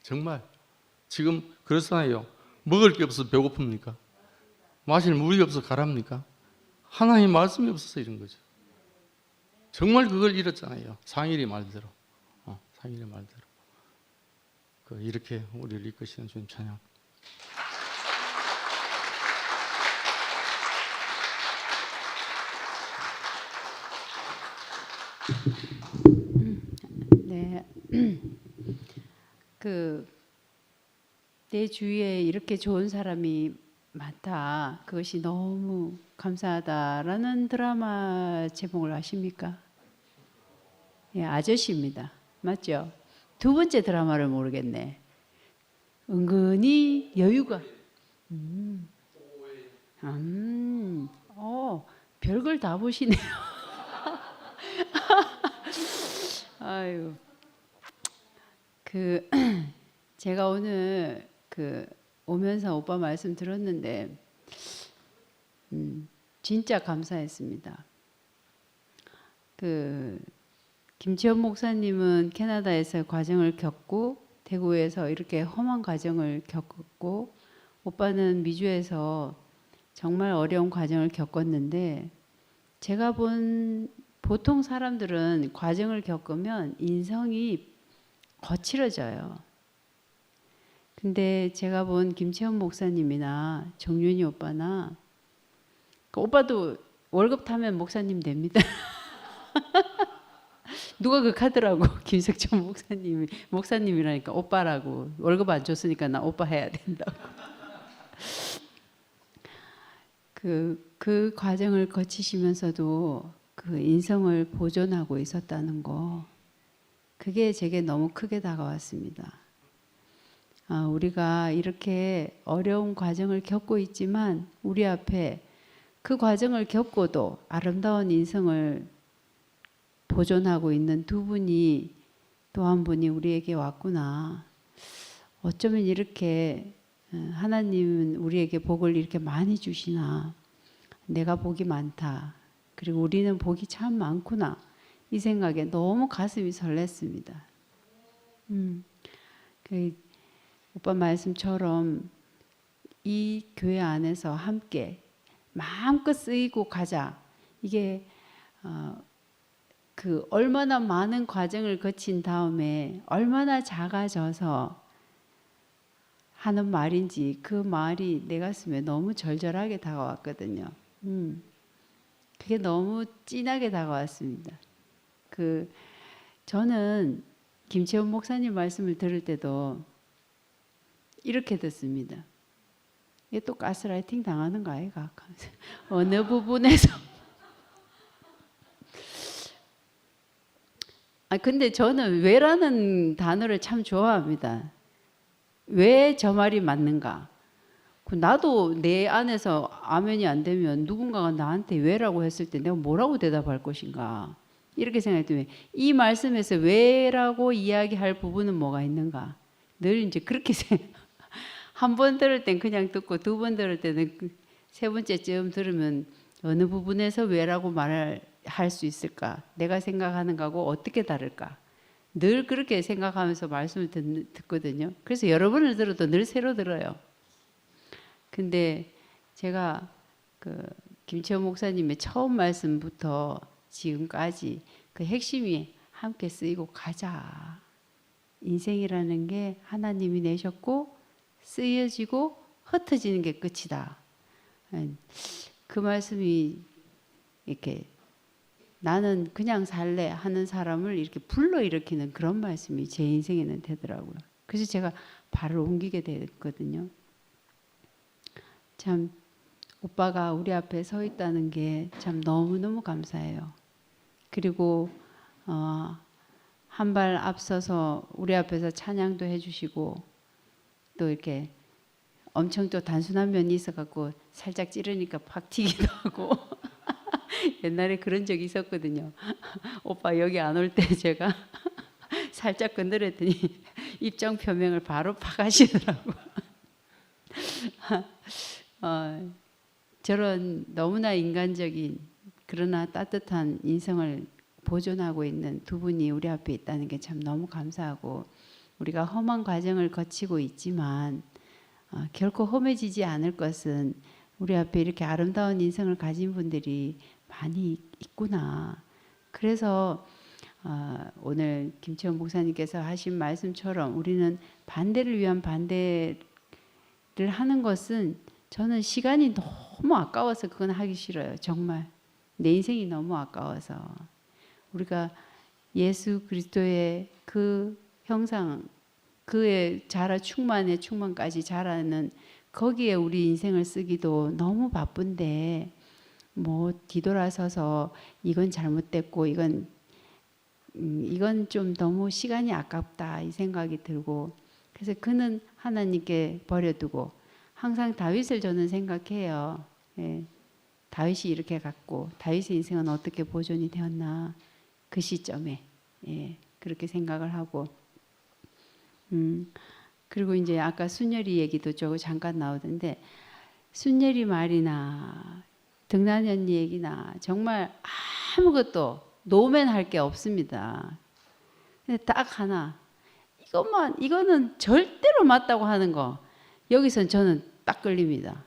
정말 지금 그렇잖아요. 먹을 게 없어서 배고픕니까? 마실 물이 없어서 가랍니까? 하나님 말씀이 없어서 이런 거죠. 정말 그걸 잃었잖아요. 상일이 말대로. 상일의 말대로. 이렇게 우리를 이끄시는 주님 찬양.
네. 내 주위에 이렇게 좋은 사람이 많다. 그것이 너무 감사하다라는 드라마 제목을 아십니까? 예, 아저씨입니다. 맞죠? 두 번째 드라마를 모르겠네. 은근히 여유가. 별걸 다 보시네요. 아유, 제가 오늘 오면서 오빠 말씀 들었는데 진짜 감사했습니다. 김치현 목사님은 캐나다에서 과정을 겪고 대구에서 이렇게 험한 과정을 겪었고, 오빠는 미주에서 정말 어려운 과정을 겪었는데, 제가 본 보통 사람들은 과정을 겪으면 인성이 거칠어져요. 근데 제가 본 김채원 목사님이나 정윤이 오빠나, 오빠도 월급 타면 목사님 됩니다. 누가 하더라고. 김석천 목사님이라니까 오빠라고. 월급 안 줬으니까 나 오빠 해야 된다고. 그 과정을 거치시면서도 그 인성을 보존하고 있었다는 거, 그게 제게 너무 크게 다가왔습니다. 우리가 이렇게 어려운 과정을 겪고 있지만 우리 앞에 그 과정을 겪고도 아름다운 인성을 보존하고 있는 두 분이, 또 한 분이 우리에게 왔구나. 어쩌면 이렇게 하나님은 우리에게 복을 이렇게 많이 주시나. 내가 복이 많다. 그리고 우리는 복이 참 많구나. 이 생각에 너무 가슴이 설렜습니다. 오빠 말씀처럼 이 교회 안에서 함께 마음껏 쓰이고 가자. 이게 얼마나 많은 과정을 거친 다음에 얼마나 작아져서 하는 말인지, 그 말이 내 가슴에 너무 절절하게 다가왔거든요. 그게 너무 진하게 다가왔습니다. 저는 김채원 목사님 말씀을 들을 때도 이렇게 듣습니다. 이게 또 가스라이팅 당하는 거 아이가? 어느 부분에서 근데 저는 왜라는 단어를 참 좋아합니다. 왜 저 말이 맞는가? 나도 내 안에서 아멘이 안 되면 누군가가 나한테 왜라고 했을 때 내가 뭐라고 대답할 것인가? 이렇게 생각했더니 이 말씀에서 왜라고 이야기할 부분은 뭐가 있는가? 늘 이제 그렇게 한 번 들을 땐 그냥 듣고, 두 번 들을 때는 세 번째쯤 들으면 어느 부분에서 왜라고 말을 할 수 있을까? 내가 생각하는 거하고 어떻게 다를까? 늘 그렇게 생각하면서 말씀을 듣거든요. 그래서 여러 번을 들어도 늘 새로 들어요. 근데 제가 김채원 목사님의 처음 말씀부터 지금까지 그 핵심이 함께 쓰이고 가자. 인생이라는 게 하나님이 내셨고 쓰여지고 흩어지는 게 끝이다. 그 말씀이 이렇게 나는 그냥 살래 하는 사람을 이렇게 불러일으키는 그런 말씀이 제 인생에는 되더라고요. 그래서 제가 발을 옮기게 됐거든요. 참 오빠가 우리 앞에 서 있다는 게 참 너무너무 감사해요. 그리고 한 발 앞서서 우리 앞에서 찬양도 해주시고, 또 이렇게 엄청 또 단순한 면이 있어갖고 살짝 찌르니까 팍 튀기도 하고 옛날에 그런 적이 있었거든요. 오빠 여기 안 올 때 제가 살짝 건드렸더니 입장 표명을 바로 팍 하시더라고. 저런 너무나 인간적인 그러나 따뜻한 인성을 보존하고 있는 두 분이 우리 앞에 있다는 게 참 너무 감사하고, 우리가 험한 과정을 거치고 있지만 결코 험해지지 않을 것은 우리 앞에 이렇게 아름다운 인성을 가진 분들이 많이 있구나. 그래서 오늘 김채원 목사님께서 하신 말씀처럼 우리는 반대를 위한 반대를 하는 것은, 저는 시간이 너무 아까워서 그건 하기 싫어요. 정말 내 인생이 너무 아까워서. 우리가 예수 그리스도의 그 형상, 그의 충만의 충만까지 자라는 거기에 우리 인생을 쓰기도 너무 바쁜데, 뭐 뒤돌아서서 이건 잘못됐고 이건 좀 너무 시간이 아깝다 이 생각이 들고, 그래서 그는 하나님께 버려두고, 항상 다윗을 저는 생각해요. 예. 다윗이 이렇게 갔고 다윗의 인생은 어떻게 보존이 되었나 그 시점에 예. 그렇게 생각을 하고 그리고 이제 아까 순열이 얘기도 저 잠깐 나오던데 순열이 말이나 등란 언니 얘기나 정말 아무것도 노면할 게 없습니다. 근데 딱 하나 이거는 절대로 맞다고 하는 거 여기선 저는 딱 걸립니다.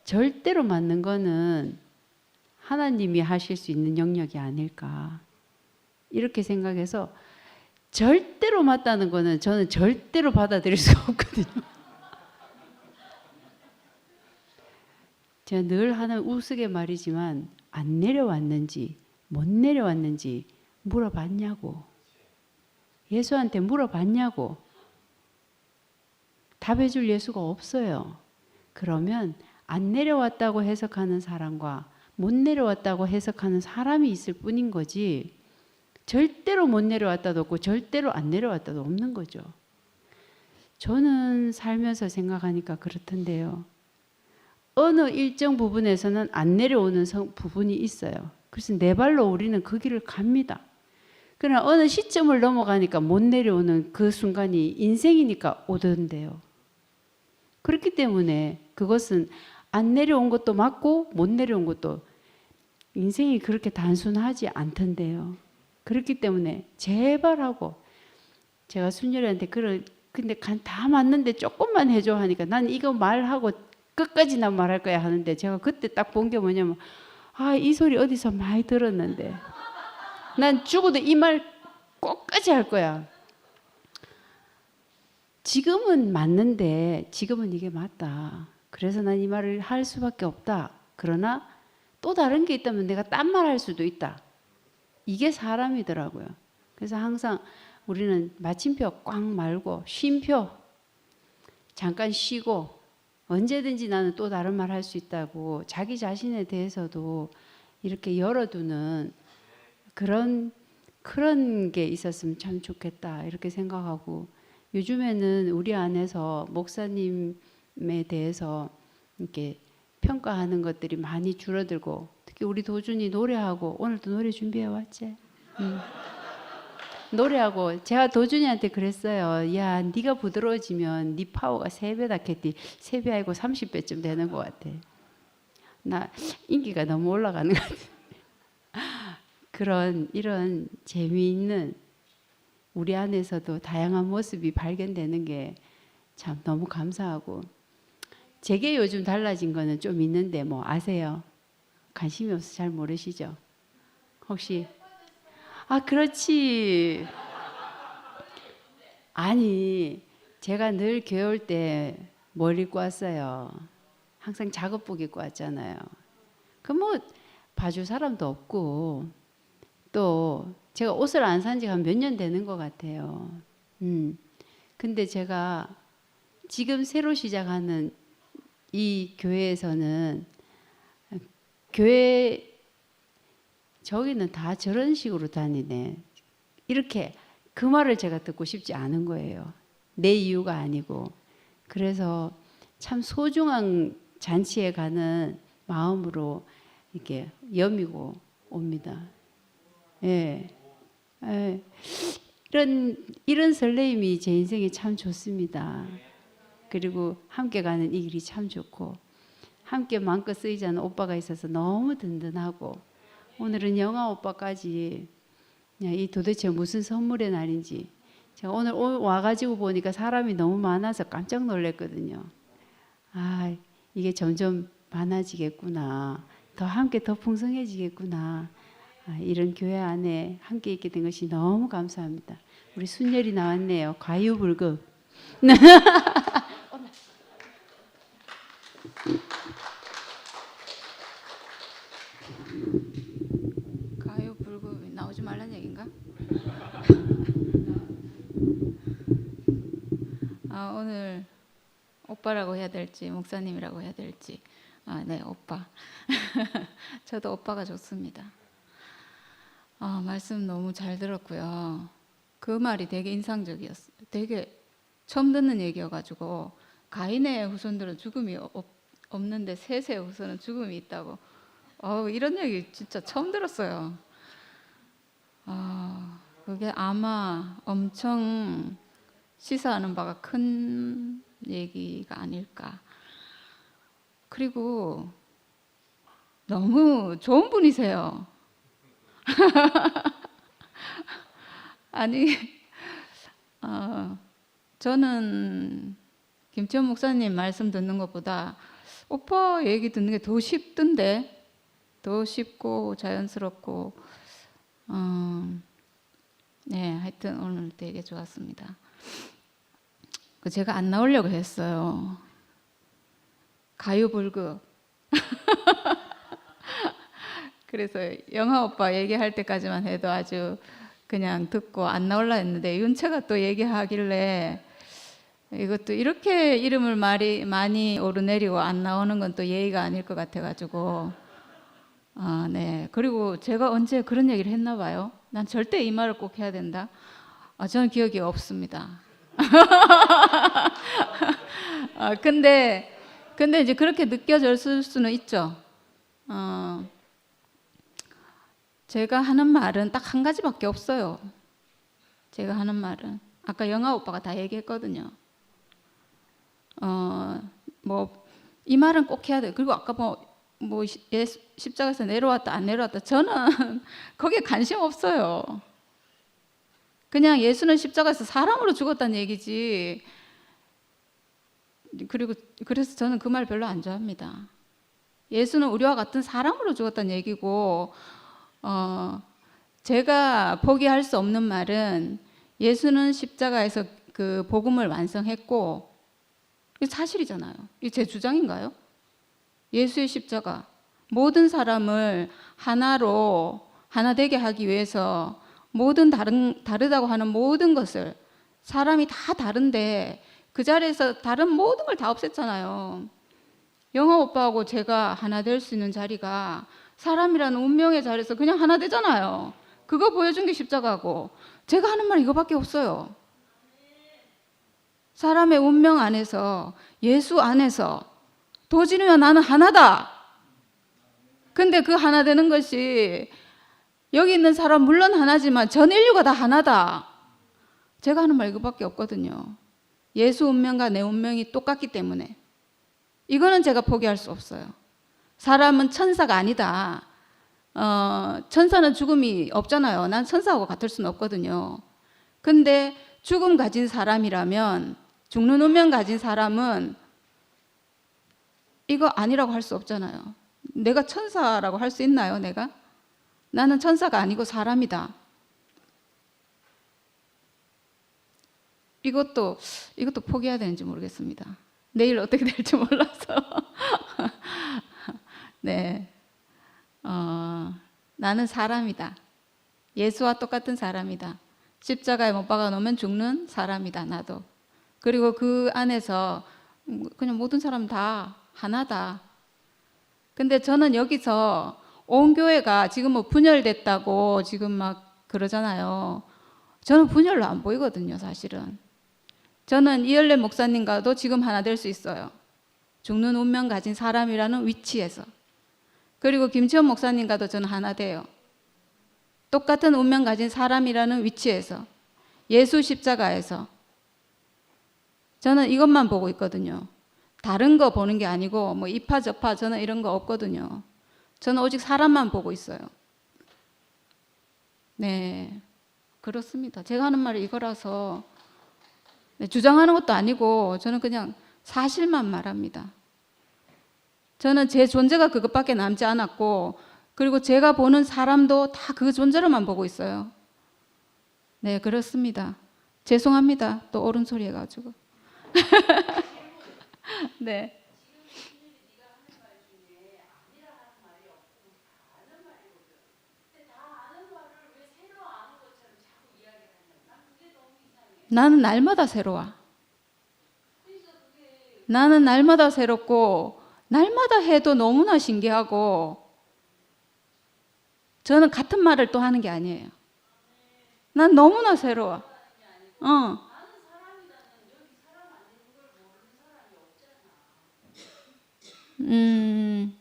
절대로 맞는 거는 하나님이 하실 수 있는 영역이 아닐까 이렇게 생각해서 절대로 맞다는 거는 저는 절대로 받아들일 수가 없거든요. 제가 늘 하는 우스갯말이지만 안 내려왔는지 못 내려왔는지 물어봤냐고. 예수한테 물어봤냐고. 답해줄 예수가 없어요. 그러면 안 내려왔다고 해석하는 사람과 못 내려왔다고 해석하는 사람이 있을 뿐인 거지 절대로 못 내려왔다도 없고 절대로 안 내려왔다도 없는 거죠. 저는 살면서 생각하니까 그렇던데요. 어느 일정 부분에서는 안 내려오는 부분이 있어요. 그래서 내 발로 우리는 그 길을 갑니다. 그러나 어느 시점을 넘어가니까 못 내려오는 그 순간이 인생이니까 오던데요. 그렇기 때문에 그것은 안 내려온 것도 맞고 못 내려온 것도 인생이 그렇게 단순하지 않던데요. 그렇기 때문에 제발 하고 제가 순열이한테 근데 다 맞는데 조금만 해줘 하니까 난 이거 말하고 끝까지 난 말할 거야 하는데 제가 그때 딱 본 게 뭐냐면 이 소리 어디서 많이 들었는데 난 죽어도 이 말 꼭까지 할 거야. 지금은 맞는데 지금은 이게 맞다. 그래서 난 이 말을 할 수밖에 없다. 그러나 또 다른 게 있다면 내가 딴 말 할 수도 있다. 이게 사람이더라고요. 그래서 항상 우리는 마침표 꽉 말고 쉼표 잠깐 쉬고 언제든지 나는 또 다른 말 할 수 있다고 자기 자신에 대해서도 이렇게 열어두는 그런 게 있었으면 참 좋겠다 이렇게 생각하고 요즘에는 우리 안에서 목사님에 대해서 이렇게 평가하는 것들이 많이 줄어들고 특히 우리 도준이 노래하고 오늘도 노래 준비해 왔지? 노래하고 제가 도준이한테 그랬어요. 야, 네가 부드러워지면 네 파워가 3배다 겠디. 3배 아니고 30배쯤 되는 것 같아. 나 인기가 너무 올라가는 것 같아. 이런 재미있는 우리 안에서도 다양한 모습이 발견되는 게 참 너무 감사하고 제게 요즘 달라진 거는 좀 있는데 뭐 아세요? 관심이 없어서 잘 모르시죠? 혹시? 그렇지. 아니, 제가 늘 교회 올 때 뭘 입고 왔어요? 항상 작업복 입고 왔잖아요. 뭐 봐줄 사람도 없고 또 제가 옷을 안 산 지가 한 몇 년 되는 것 같아요. 근데 제가 지금 새로 시작하는 이 교회에서는 교회 저기는 다 저런 식으로 다니네. 이렇게 그 말을 제가 듣고 싶지 않은 거예요. 내 이유가 아니고. 그래서 참 소중한 잔치에 가는 마음으로 이렇게 여미고 옵니다. 예. 이런 설레임이 제 인생에 참 좋습니다. 그리고 함께 가는 이 길이 참 좋고 함께 마음껏 쓰이지 않은 오빠가 있어서 너무 든든하고 오늘은 영아 오빠까지 이 도대체 무슨 선물의 날인지 제가 오늘 와가지고 보니까 사람이 너무 많아서 깜짝 놀랐거든요. 이게 점점 많아지겠구나. 더 함께 더 풍성해지겠구나. 이런 교회 안에 함께 있게 된 것이 너무 감사합니다. 우리 순열이 나왔네요. 과유불급.
과유불급이 나오지 말란 얘기인가? 오늘 오빠라고 해야 될지 목사님이라고 해야 될지 네 오빠. 저도 오빠가 좋습니다. 말씀 너무 잘 들었고요. 그 말이 되게 인상적이었어요. 되게 처음 듣는 얘기여가지고 가인의 후손들은 죽음이 없는데 셋의 후손은 죽음이 있다고. 이런 얘기 진짜 처음 들었어요. 그게 아마 엄청 시사하는 바가 큰 얘기가 아닐까. 그리고 너무 좋은 분이세요. 아니, 저는 김치현 목사님 말씀 듣는 것보다 오빠 얘기 듣는 게 더 쉽던데, 더 쉽고 자연스럽고, 네, 하여튼 오늘 되게 좋았습니다. 제가 안 나오려고 했어요. 가요불급. 그래서 영하 오빠 얘기할 때까지만 해도 아주 그냥 듣고 안 나올라 했는데 윤채가 또 얘기하길래 이것도 이렇게 이름을 많이 오르내리고 안 나오는 건 또 예의가 아닐 것 같아가지고 네. 그리고 제가 언제 그런 얘기를 했나 봐요. 난 절대 이 말을 꼭 해야 된다. 저는 기억이 없습니다. 근데 이제 그렇게 느껴졌을 수는 있죠. 제가 하는 말은 딱 한 가지밖에 없어요. 제가 하는 말은 아까 영아 오빠가 다 얘기했거든요. 뭐 이 말은 꼭 해야 돼. 그리고 아까 뭐 십자가에서 내려왔다 안 내려왔다 저는 거기에 관심 없어요. 그냥 예수는 십자가에서 사람으로 죽었다는 얘기지. 그래서 저는 그 말 별로 안 좋아합니다. 예수는 우리와 같은 사람으로 죽었다는 얘기고 제가 포기할 수 없는 말은 예수는 십자가에서 그 복음을 완성했고 이게 사실이잖아요. 이게 제 주장인가요? 예수의 십자가 모든 사람을 하나 되게 하기 위해서 모든 다르다고 하는 모든 것을 사람이 다 다른데 그 자리에서 다른 모든 걸 다 없앴잖아요. 영아 오빠하고 제가 하나 될 수 있는 자리가 사람이라는 운명의 자리에서 그냥 하나 되잖아요. 그거 보여준 게 십자가고 제가 하는 말 이거밖에 없어요. 사람의 운명 안에서 예수 안에서 도지르면 나는 하나다. 근데 그 하나 되는 것이 여기 있는 사람 물론 하나지만 전 인류가 다 하나다. 제가 하는 말 이거밖에 없거든요. 예수 운명과 내 운명이 똑같기 때문에 이거는 제가 포기할 수 없어요. 사람은 천사가 아니다. 천사는 죽음이 없잖아요. 난 천사하고 같을 수는 없거든요. 근데 죽음 가진 사람이라면 죽는 운명 가진 사람은 이거 아니라고 할 수 없잖아요. 내가 천사라고 할 수 있나요? 내가? 나는 천사가 아니고 사람이다. 이것도 포기해야 되는지 모르겠습니다. 내일 어떻게 될지 몰라서. 네, 나는 사람이다. 예수와 똑같은 사람이다. 십자가에 못 박아 놓으면 죽는 사람이다. 나도. 그리고 그 안에서 그냥 모든 사람 다 하나다. 근데 저는 여기서 온 교회가 지금 뭐 분열됐다고 지금 막 그러잖아요. 저는 분열로 안 보이거든요, 사실은. 저는 이열래 목사님과도 지금 하나 될 수 있어요. 죽는 운명 가진 사람이라는 위치에서. 그리고 김치현 목사님과도 저는 하나 돼요. 똑같은 운명 가진 사람이라는 위치에서. 예수 십자가에서. 저는 이것만 보고 있거든요. 다른 거 보는 게 아니고 뭐 이파 저파 저는 이런 거 없거든요. 저는 오직 사람만 보고 있어요. 네, 그렇습니다. 제가 하는 말이 이거라서 주장하는 것도 아니고 저는 그냥 사실만 말합니다. 저는 제 존재가 그것밖에 남지 않았고 그리고 제가 보는 사람도 다 그 존재로만 보고 있어요. 네, 그렇습니다. 죄송합니다. 또 옳은 소리 해가지고. 네. 나는 날마다 새로워. 나는 날마다 새롭고 날마다 해도 너무나 신기하고 저는 같은 말을 또 하는 게 아니에요. 난 너무나 새로워. 음,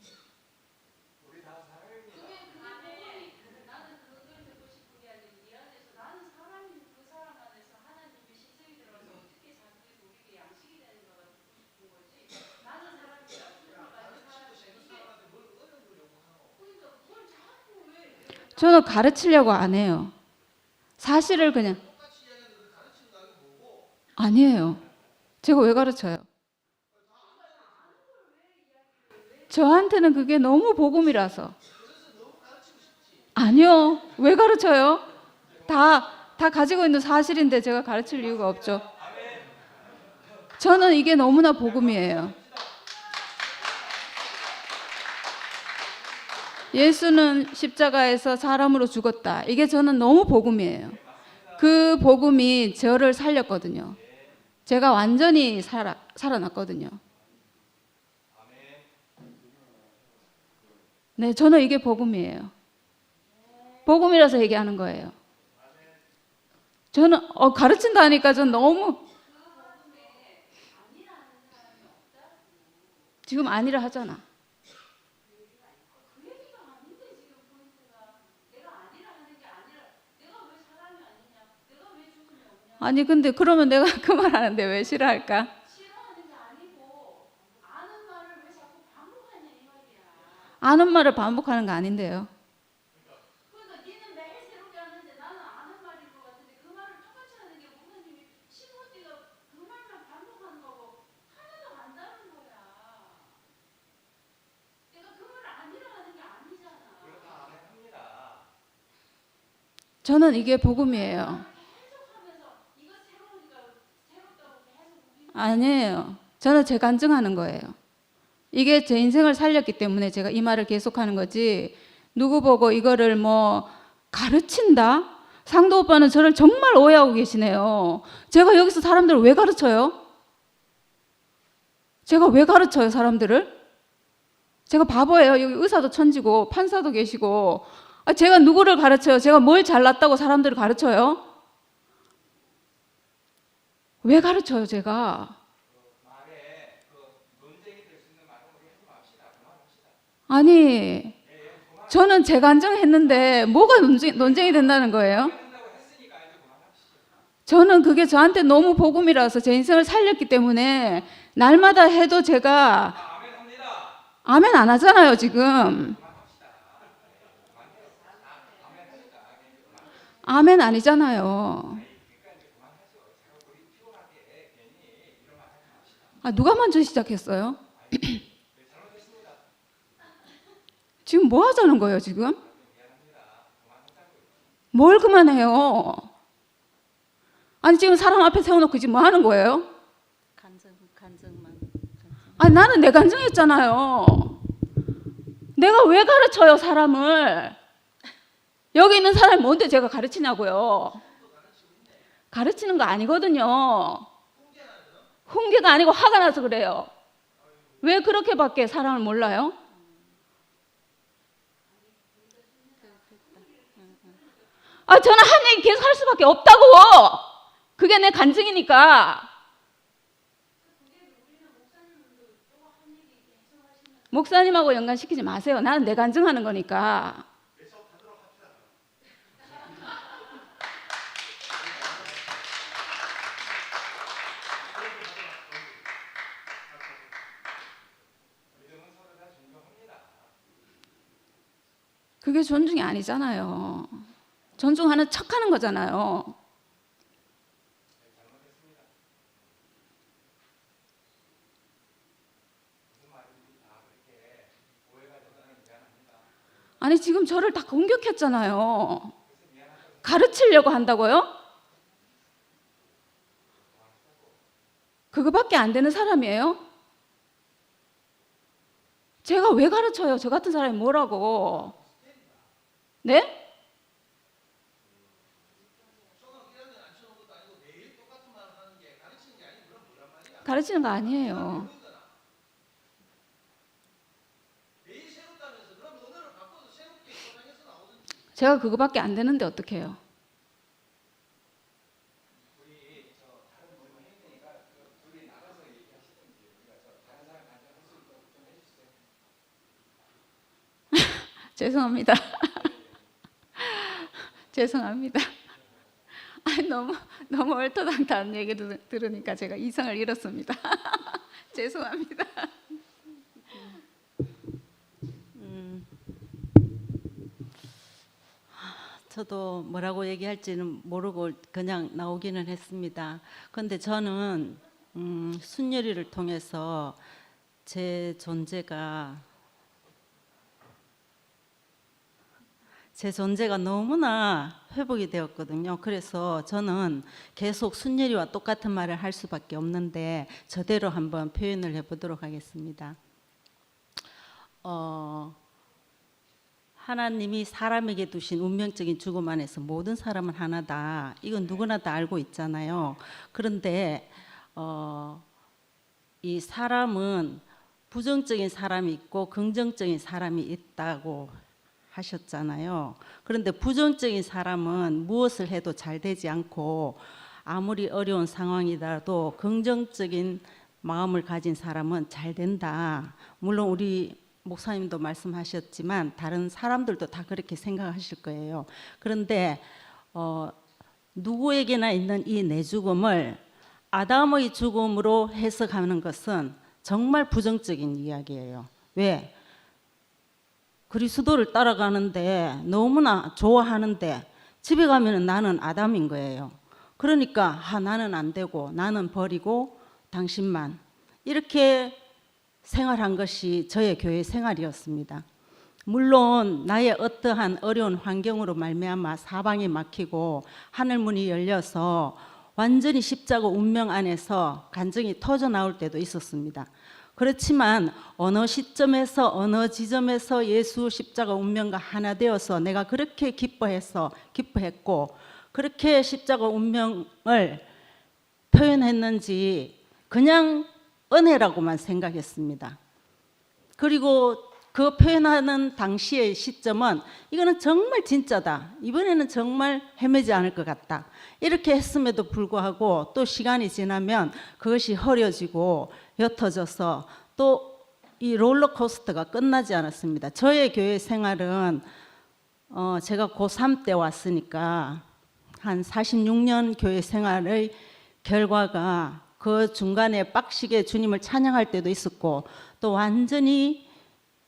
저는 가르치려고 안 해요. 사실을 그냥 아니에요. 제가 왜 가르쳐요? 저한테는 그게 너무 복음이라서. 아니요. 왜 가르쳐요? 다 가지고 있는 사실인데 제가 가르칠 이유가 없죠. 저는 이게 너무나 복음이에요. 예수는 십자가에서 사람으로 죽었다. 이게 저는 너무 복음이에요. 그 복음이 저를 살렸거든요. 제가 완전히 살아났거든요. 네, 저는 이게 복음이에요. 복음이라서 얘기하는 거예요. 저는 가르친다니까 전 너무 지금 아니라 하잖아. 아니 근데 그러면 내가 그 말 하는데 왜 싫어할까? 아는 말을 반복하는 거 아닌데요. 저는 이게 복음이에요. 아니에요. 저는 제 간증하는 거예요. 이게 제 인생을 살렸기 때문에 제가 이 말을 계속하는 거지. 누구 보고 이거를 뭐 가르친다? 상도 오빠는 저를 정말 오해하고 계시네요. 제가 여기서 사람들을 왜 가르쳐요? 제가 왜 가르쳐요, 사람들을? 제가 바보예요. 여기 의사도 천지고 판사도 계시고. 제가 누구를 가르쳐요? 제가 뭘 잘났다고 사람들을 가르쳐요? 왜 가르쳐요, 제가? 아니, 저는 제 간증했는데 뭐가 논쟁이 된다는 거예요? 저는 그게 저한테 너무 복음이라서 제 인생을 살렸기 때문에 날마다 해도 제가 아멘 안 하잖아요, 지금. 아멘 아니잖아요. 누가 먼저 시작했어요? 지금 뭐 하자는 거예요, 지금? 뭘 그만해요? 아니, 지금 사람 앞에 세워놓고 지금 뭐 하는 거예요?
간증만.
아니, 나는 내 간증했잖아요. 내가 왜 가르쳐요, 사람을? 여기 있는 사람이 뭔데 제가 가르치냐고요? 가르치는 거 아니거든요. 훈계가 아니고 화가 나서 그래요. 왜 그렇게밖에 사람을 몰라요? 저는 한 얘기 계속 할 수밖에 없다고. 그게 내 간증이니까. 목사님하고 연관시키지 마세요. 나는 내 간증하는 거니까. 그게 존중이 아니잖아요. 존중하는 척하는 거잖아요. 아니 지금 저를 다 공격했잖아요. 가르치려고 한다고요? 그거밖에 안 되는 사람이에요? 제가 왜 가르쳐요? 저 같은 사람이 뭐라고? 네? 가르치는 거 아니에요. 제가 그거밖에 안 되는데 어떡해요? 죄송합니다. 죄송합니다. 아니, 너무 얼토당토한 얘기 들으니까 제가 이성을 잃었습니다. 죄송합니다.
저도 뭐라고 얘기할지는 모르고 그냥 나오기는 했습니다. 그런데 저는 순열이를 통해서 제 존재가 너무나 회복이 되었거든요. 그래서 저는 계속 순열이와 똑같은 말을 할 수밖에 없는데 저대로 한번 표현을 해보도록 하겠습니다. 하나님이 사람에게 두신 운명적인 죽음 안에서 모든 사람은 하나다. 이건 누구나 다 알고 있잖아요. 그런데 이 사람은 부정적인 사람이 있고 긍정적인 사람이 있다고 하셨잖아요. 그런데 부정적인 사람은 무엇을 해도 잘 되지 않고 아무리 어려운 상황이라도 긍정적인 마음을 가진 사람은 잘 된다. 물론 우리 목사님도 말씀하셨지만 다른 사람들도 다 그렇게 생각하실 거예요. 그런데 누구에게나 있는 이 내 죽음을 아담의 죽음으로 해석하는 것은 정말 부정적인 이야기예요. 왜? 그리스도를 따라가는데 너무나 좋아하는데 집에 가면 나는 아담인 거예요. 그러니까 나는 안 되고 나는 버리고 당신만, 이렇게 생활한 것이 저의 교회 생활이었습니다. 물론 나의 어떠한 어려운 환경으로 말미암아 사방이 막히고 하늘문이 열려서 완전히 십자가 운명 안에서 간증이 터져 나올 때도 있었습니다. 그렇지만 어느 시점에서 어느 지점에서 예수 십자가 운명과 하나 되어서 내가 그렇게 기뻐했고 그렇게 십자가 운명을 표현했는지 그냥 은혜라고만 생각했습니다. 그리고 그 표현하는 당시의 시점은 이거는 정말 진짜다. 이번에는 정말 헤매지 않을 것 같다. 이렇게 했음에도 불구하고 또 시간이 지나면 그것이 흐려지고 옅어져서 또 이 롤러코스터가 끝나지 않았습니다. 저의 교회 생활은 제가 고3 때 왔으니까 한 46년 교회 생활의 결과가 그 중간에 빡시게 주님을 찬양할 때도 있었고 또 완전히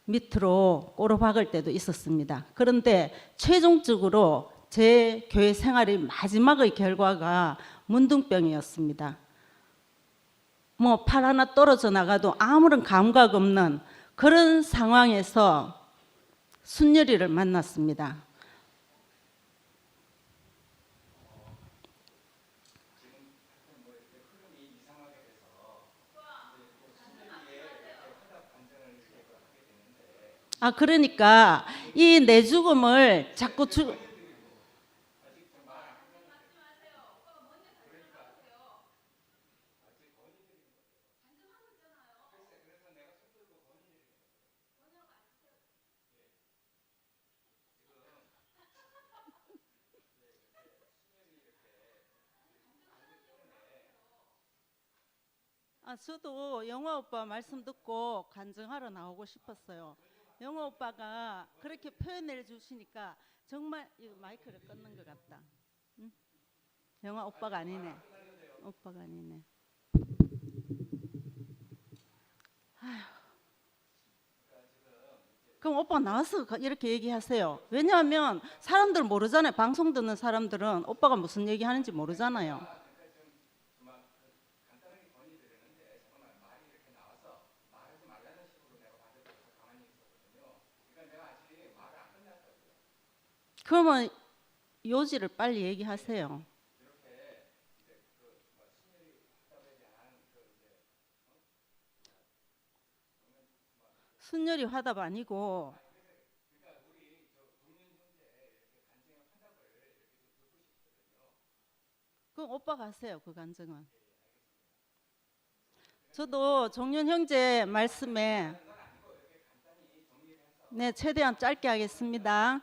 밑으로 꼬르박을 때도 있었습니다. 그런데 최종적으로 제 교회 생활의 마지막의 결과가 문둥병이었습니다. 뭐 팔 하나 떨어져 나가도 아무런 감각 없는 그런 상황에서 순열이를 만났습니다. 그러니까 이 내 죽음을 자꾸 저도 영화 오빠 말씀 듣고 간증하러 나오고 싶었어요. 영화 오빠가 그렇게 표현해 주시니까 정말 이거 마이크를 끊는 것 같다. 응? 영화 오빠가 아니네. 오빠가 아니네. 아휴. 그럼 오빠 나와서 이렇게 얘기하세요. 왜냐하면 사람들 모르잖아요. 방송 듣는 사람들은 오빠가 무슨 얘기하는지 모르잖아요. 그러면 요지를 빨리 얘기하세요. 순열이 화답 아니고 그럼 오빠가 하세요. 그 간증은. 저도 종윤 형제 말씀에 네, 최대한 짧게 하겠습니다.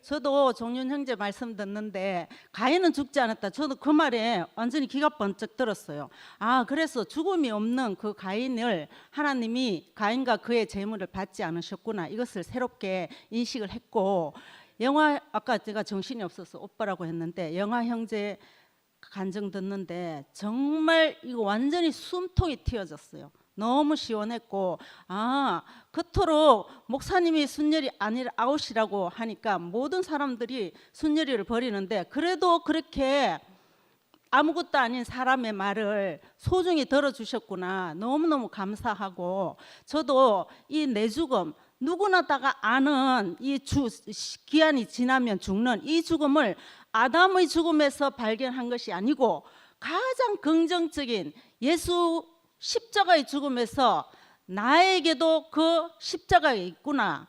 저도 종윤 형제 말씀 듣는데 가인은 죽지 않았다. 저도 그 말에 완전히 귀가 번쩍 들었어요. 아, 그래서 죽음이 없는 그 가인을 하나님이 가인과 그의 재물을 받지 않으셨구나. 이것을 새롭게 인식을 했고, 영화 아까 제가 정신이 없어서 오빠라고 했는데 영화 형제 간증 듣는데 정말 이거 완전히 숨통이 튀어졌어요. 너무 시원했고, 아, 그토록 목사님이 순열이 아웃이라고 하니까 모든 사람들이 순열이를 버리는데 그래도 그렇게 아무것도 아닌 사람의 말을 소중히 들어주셨구나. 너무너무 감사하고, 저도 이 내 죽음, 누구나 다가 아는 이 기한이 지나면 죽는 이 죽음을 아담의 죽음에서 발견한 것이 아니고 가장 긍정적인 예수 십자가의 죽음에서 나에게도 그 십자가가 있구나.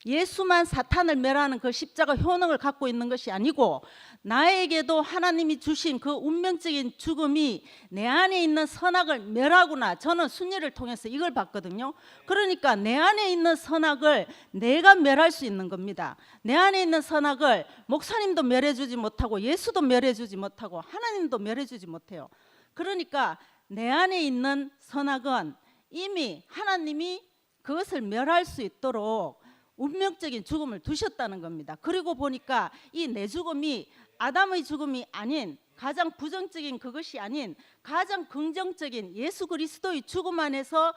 예수만 사탄을 멸하는 그 십자가 효능을 갖고 있는 것이 아니고 나에게도 하나님이 주신 그 운명적인 죽음이 내 안에 있는 선악을 멸하구나. 저는 순리를 통해서 이걸 봤거든요. 그러니까 내 안에 있는 선악을 내가 멸할 수 있는 겁니다. 내 안에 있는 선악을 목사님도 멸해주지 못하고 예수도 멸해주지 못하고 하나님도 멸해주지 못해요. 그러니까 내 안에 있는 선악은 이미 하나님이 그것을 멸할 수 있도록 운명적인 죽음을 두셨다는 겁니다. 그리고 보니까 이 내 죽음이 아담의 죽음이 아닌, 가장 부정적인 그것이 아닌 가장 긍정적인 예수 그리스도의 죽음 안에서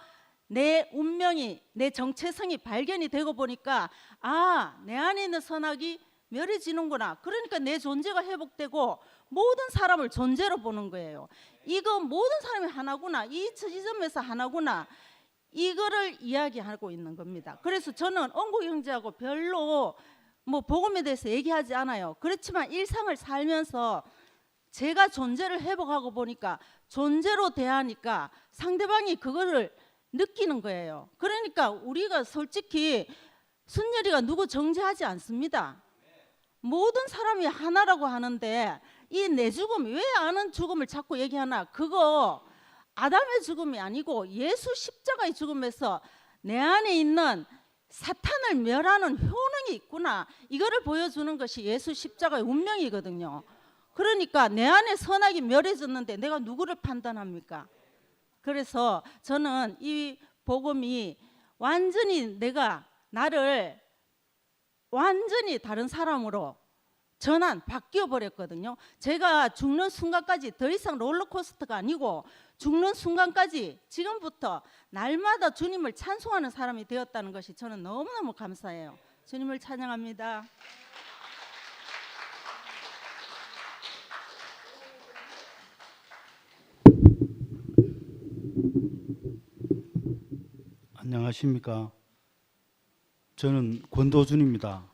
내 운명이, 내 정체성이 발견이 되고 보니까 아, 내 안에 있는 선악이 멸해지는구나. 그러니까 내 존재가 회복되고 모든 사람을 존재로 보는 거예요. 이거 모든 사람이 하나구나. 이 지점에서 하나구나. 이거를 이야기하고 있는 겁니다. 그래서 저는 원국 형제하고 별로 뭐 복음에 대해서 얘기하지 않아요. 그렇지만 일상을 살면서 제가 존재를 회복하고 보니까 존재로 대하니까 상대방이 그거를 느끼는 거예요. 그러니까 우리가 솔직히 순열이가 누구 정죄하지 않습니다. 모든 사람이 하나라고 하는데 이 내 죽음, 왜 아는 죽음을 자꾸 얘기하나? 그거 아담의 죽음이 아니고 예수 십자가의 죽음에서 내 안에 있는 사탄을 멸하는 효능이 있구나. 이거를 보여주는 것이 예수 십자가의 운명이거든요. 그러니까 내 안에 선악이 멸해졌는데 내가 누구를 판단합니까? 그래서 저는 이 복음이 완전히 내가 나를 완전히 다른 사람으로 바뀌어 버렸거든요. 제가 죽는 순간까지 더 이상 롤러코스터가 아니고 죽는 순간까지 지금부터 날마다 주님을 찬송하는 사람이 되었다는 것이 저는 너무너무 감사해요. 주님을 찬양합니다.
안녕하십니까. 저는 권도준입니다.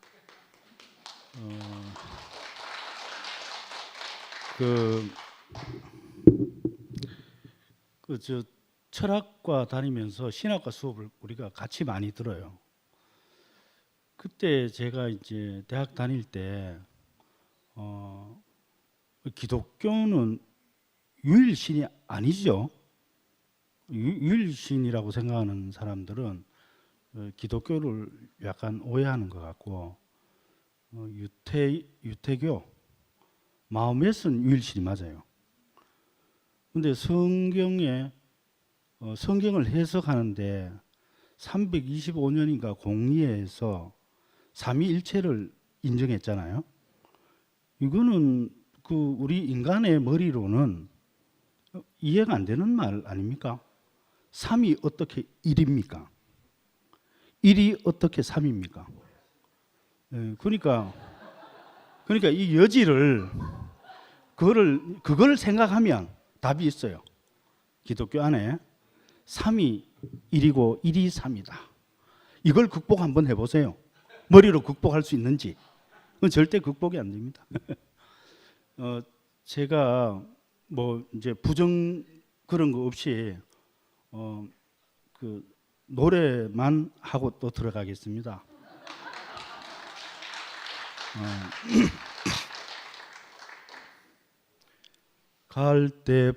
철학과 다니면서 신학과 수업을 우리가 같이 많이 들어요. 그때 제가 이제 대학 다닐 때 기독교는 유일신이 아니죠. 유일신이라고 생각하는 사람들은 기독교를 약간 오해하는 것 같고, 유태교 마호멧은 유일신이 맞아요. 근데 성경을 해석하는데 325년인가 공의회에서 삼위일체를 인정했잖아요. 이거는 우리 인간의 머리로는 이해가 안 되는 말 아닙니까? 3이 어떻게 1입니까? 1이 어떻게 3입니까? 그러니까 이 여지를 그걸 생각하면 답이 있어요. 기독교 안에 3이 1이고 1이 3이다. 이걸 극복 한번 해보세요. 머리로 극복할 수 있는지. 그건 절대 극복이 안 됩니다. 제가 뭐 이제 부정 그런 거 없이 노래만 하고 또 들어가겠습니다. 갈대밭이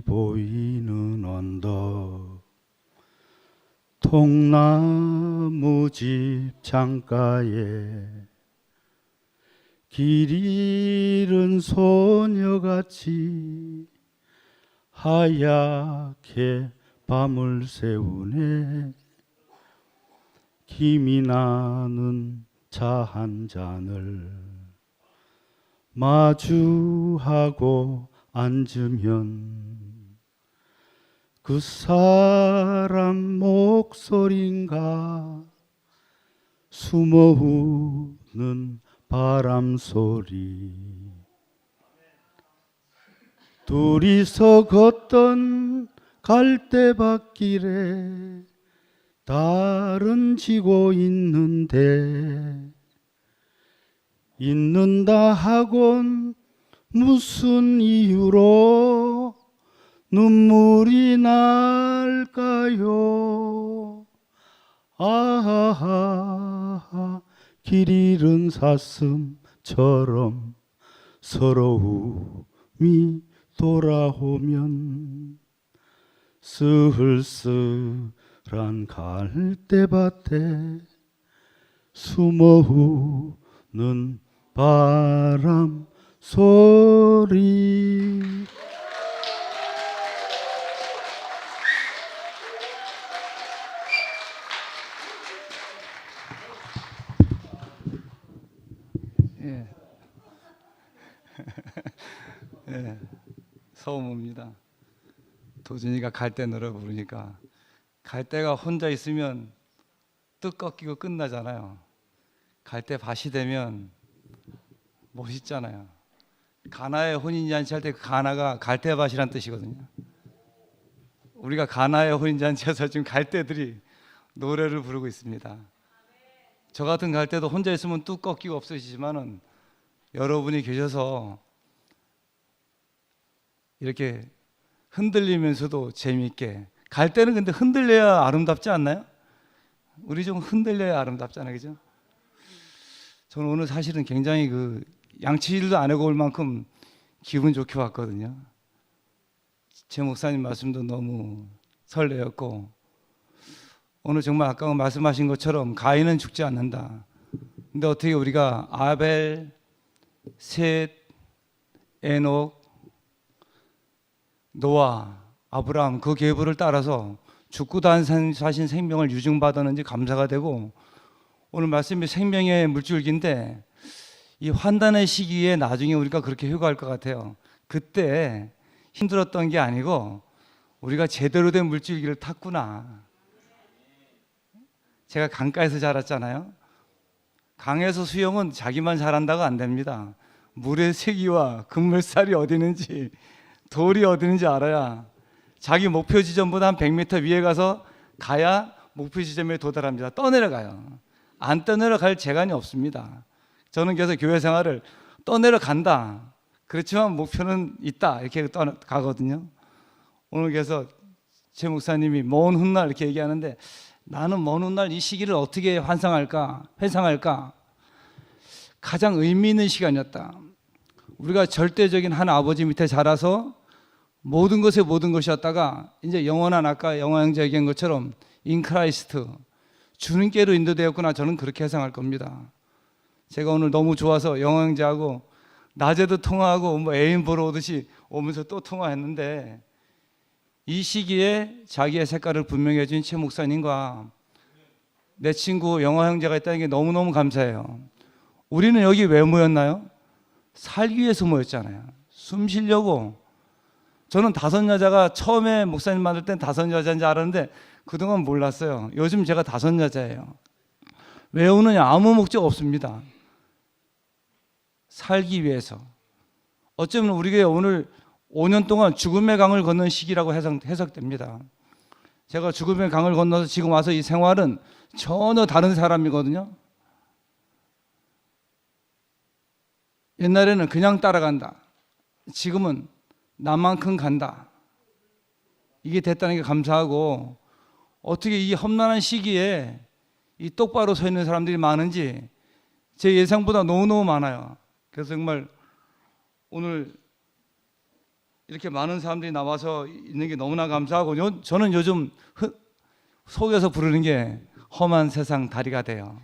보이는 언덕, 통나무 집 창가에 길 잃은 소녀같이 하얗게 밤을 새우네. 김이 나는 차 한 잔을 마주하고 앉으면 그 사람 목소리인가 숨어오는 바람 소리. 둘이서 걷던 갈대밭길에 달은 지고 있는데 있는다 하곤 무슨 이유로 눈물이 날까요? 아하하 길 잃은 사슴처럼 서러움이 돌아오면 쓸쓸한 갈대밭에 숨어오는 바람 소리.
예. 예. 서우입니다. 도준이가 갈대 노래 부르니까 갈대가 혼자 있으면 뜻 꺾이고 끝나잖아요. 갈대 밭이 되면 멋있잖아요. 가나의 혼인잔치 할 때 그 가나가 갈대밭이란 뜻이거든요. 우리가 가나의 혼인잔치에서 지금 갈대들이 노래를 부르고 있습니다. 저 같은 갈대도 혼자 있으면 뚝 꺾이고 없어지지만은 여러분이 계셔서 이렇게 흔들리면서도 재미있게. 갈대는 근데 흔들려야 아름답지 않나요? 우리 좀 흔들려야 아름답잖아요, 그죠? 저는 오늘 사실은 굉장히 그 양치질도 안 하고 올 만큼 기분 좋게 왔거든요. 제 목사님 말씀도 너무 설레었고, 오늘 정말 아까 말씀하신 것처럼 가인은 죽지 않는다. 근데 어떻게 우리가 아벨, 셋, 에녹, 노아, 아브라함 그 계보를 따라서 죽고 사신 생명을 유증받았는지 감사가 되고, 오늘 말씀이 생명의 물줄기인데 이 환난의 시기에 나중에 우리가 그렇게 효과할 것 같아요. 그때 힘들었던 게 아니고 우리가 제대로 된 물줄기를 탔구나. 제가 강가에서 자랐잖아요. 강에서 수영은 자기만 잘한다고 안 됩니다. 물의 세기와 급물살이 어디 있는지, 돌이 어디 있는지 알아야 자기 목표 지점보다 한 100m 위에 가야 목표 지점에 도달합니다. 떠내려가요. 안 떠내려갈 재간이 없습니다. 저는 그래서 교회 생활을 떠내려간다, 그렇지만 목표는 있다, 이렇게 가거든요. 오늘 그래서 제 목사님이 먼 훗날 이렇게 얘기하는데, 나는 먼 훗날 이 시기를 어떻게 회상할까? 가장 의미 있는 시간이었다. 우리가 절대적인 한 아버지 밑에 자라서 모든 것에 모든 것이었다가 이제 영원한, 아까 영화 형제 얘기한 것처럼 인크라이스트, 주님께로 인도되었구나. 저는 그렇게 해석할 겁니다. 제가 오늘 너무 좋아서 영화 형제하고 낮에도 통화하고 뭐 애인 보러 오듯이 오면서 또 통화했는데, 이 시기에 자기의 색깔을 분명히 해준 최 목사님과 내 친구 영화 형제가 있다는 게 너무너무 감사해요. 우리는 여기 왜 모였나요? 살기 위해서 모였잖아요. 숨 쉬려고. 저는 5 여자가 처음에 목사님 만날 땐 5 여자인지 알았는데 그동안 몰랐어요. 요즘 제가 5 여자예요. 왜 오느냐? 아무 목적 없습니다. 살기 위해서. 어쩌면 우리 교회 오늘 5년 동안 죽음의 강을 건넌 시기라고 해석됩니다. 제가 죽음의 강을 건너서 지금 와서 이 생활은 전혀 다른 사람이거든요. 옛날에는 그냥 따라간다. 지금은 나만큼 간다. 이게 됐다는 게 감사하고, 어떻게 이 험난한 시기에 이 똑바로 서 있는 사람들이 많은지 제 예상보다 너무너무 많아요. 그래서 정말 오늘 이렇게 많은 사람들이 나와서 있는 게 너무나 감사하고, 저는 요즘 속에서 부르는 게 험한 세상 다리가 돼요.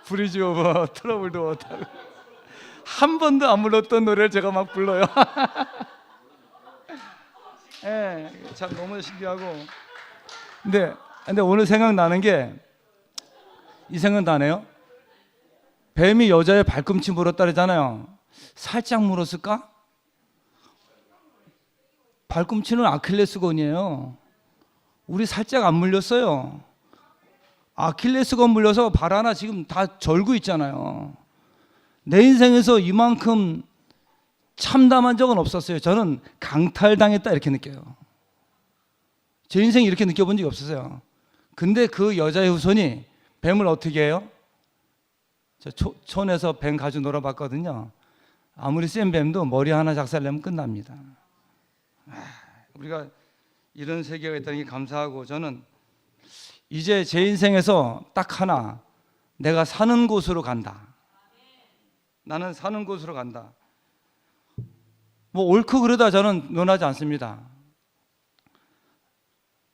브리지 오버 트러블도 못하고 한 번도 안 불렀던 노래를 제가 막 불러요. 예, 참 너무 신기하고. 근데 오늘 생각나는 게 이 생각 나네요. 뱀이 여자의 발꿈치 물었다 그러잖아요. 살짝 물었을까? 발꿈치는 아킬레스건이에요. 우리 살짝 안 물렸어요. 아킬레스건 물려서 발 하나 지금 다 절고 있잖아요. 내 인생에서 이만큼 참담한 적은 없었어요. 저는 강탈당했다 이렇게 느껴요. 제 인생 이렇게 느껴본 적이 없었어요. 근데 그 여자의 후손이 뱀을 어떻게 해요? 저 촌에서 뱀 가지고 놀아봤거든요. 아무리 센 뱀도 머리 하나 작살내면 끝납니다. 우리가 이런 세계가 있다는 게 감사하고, 저는 이제 제 인생에서 딱 하나, 내가 사는 곳으로 간다. 나는 사는 곳으로 간다. 뭐 옳고 그르다 저는 논하지 않습니다.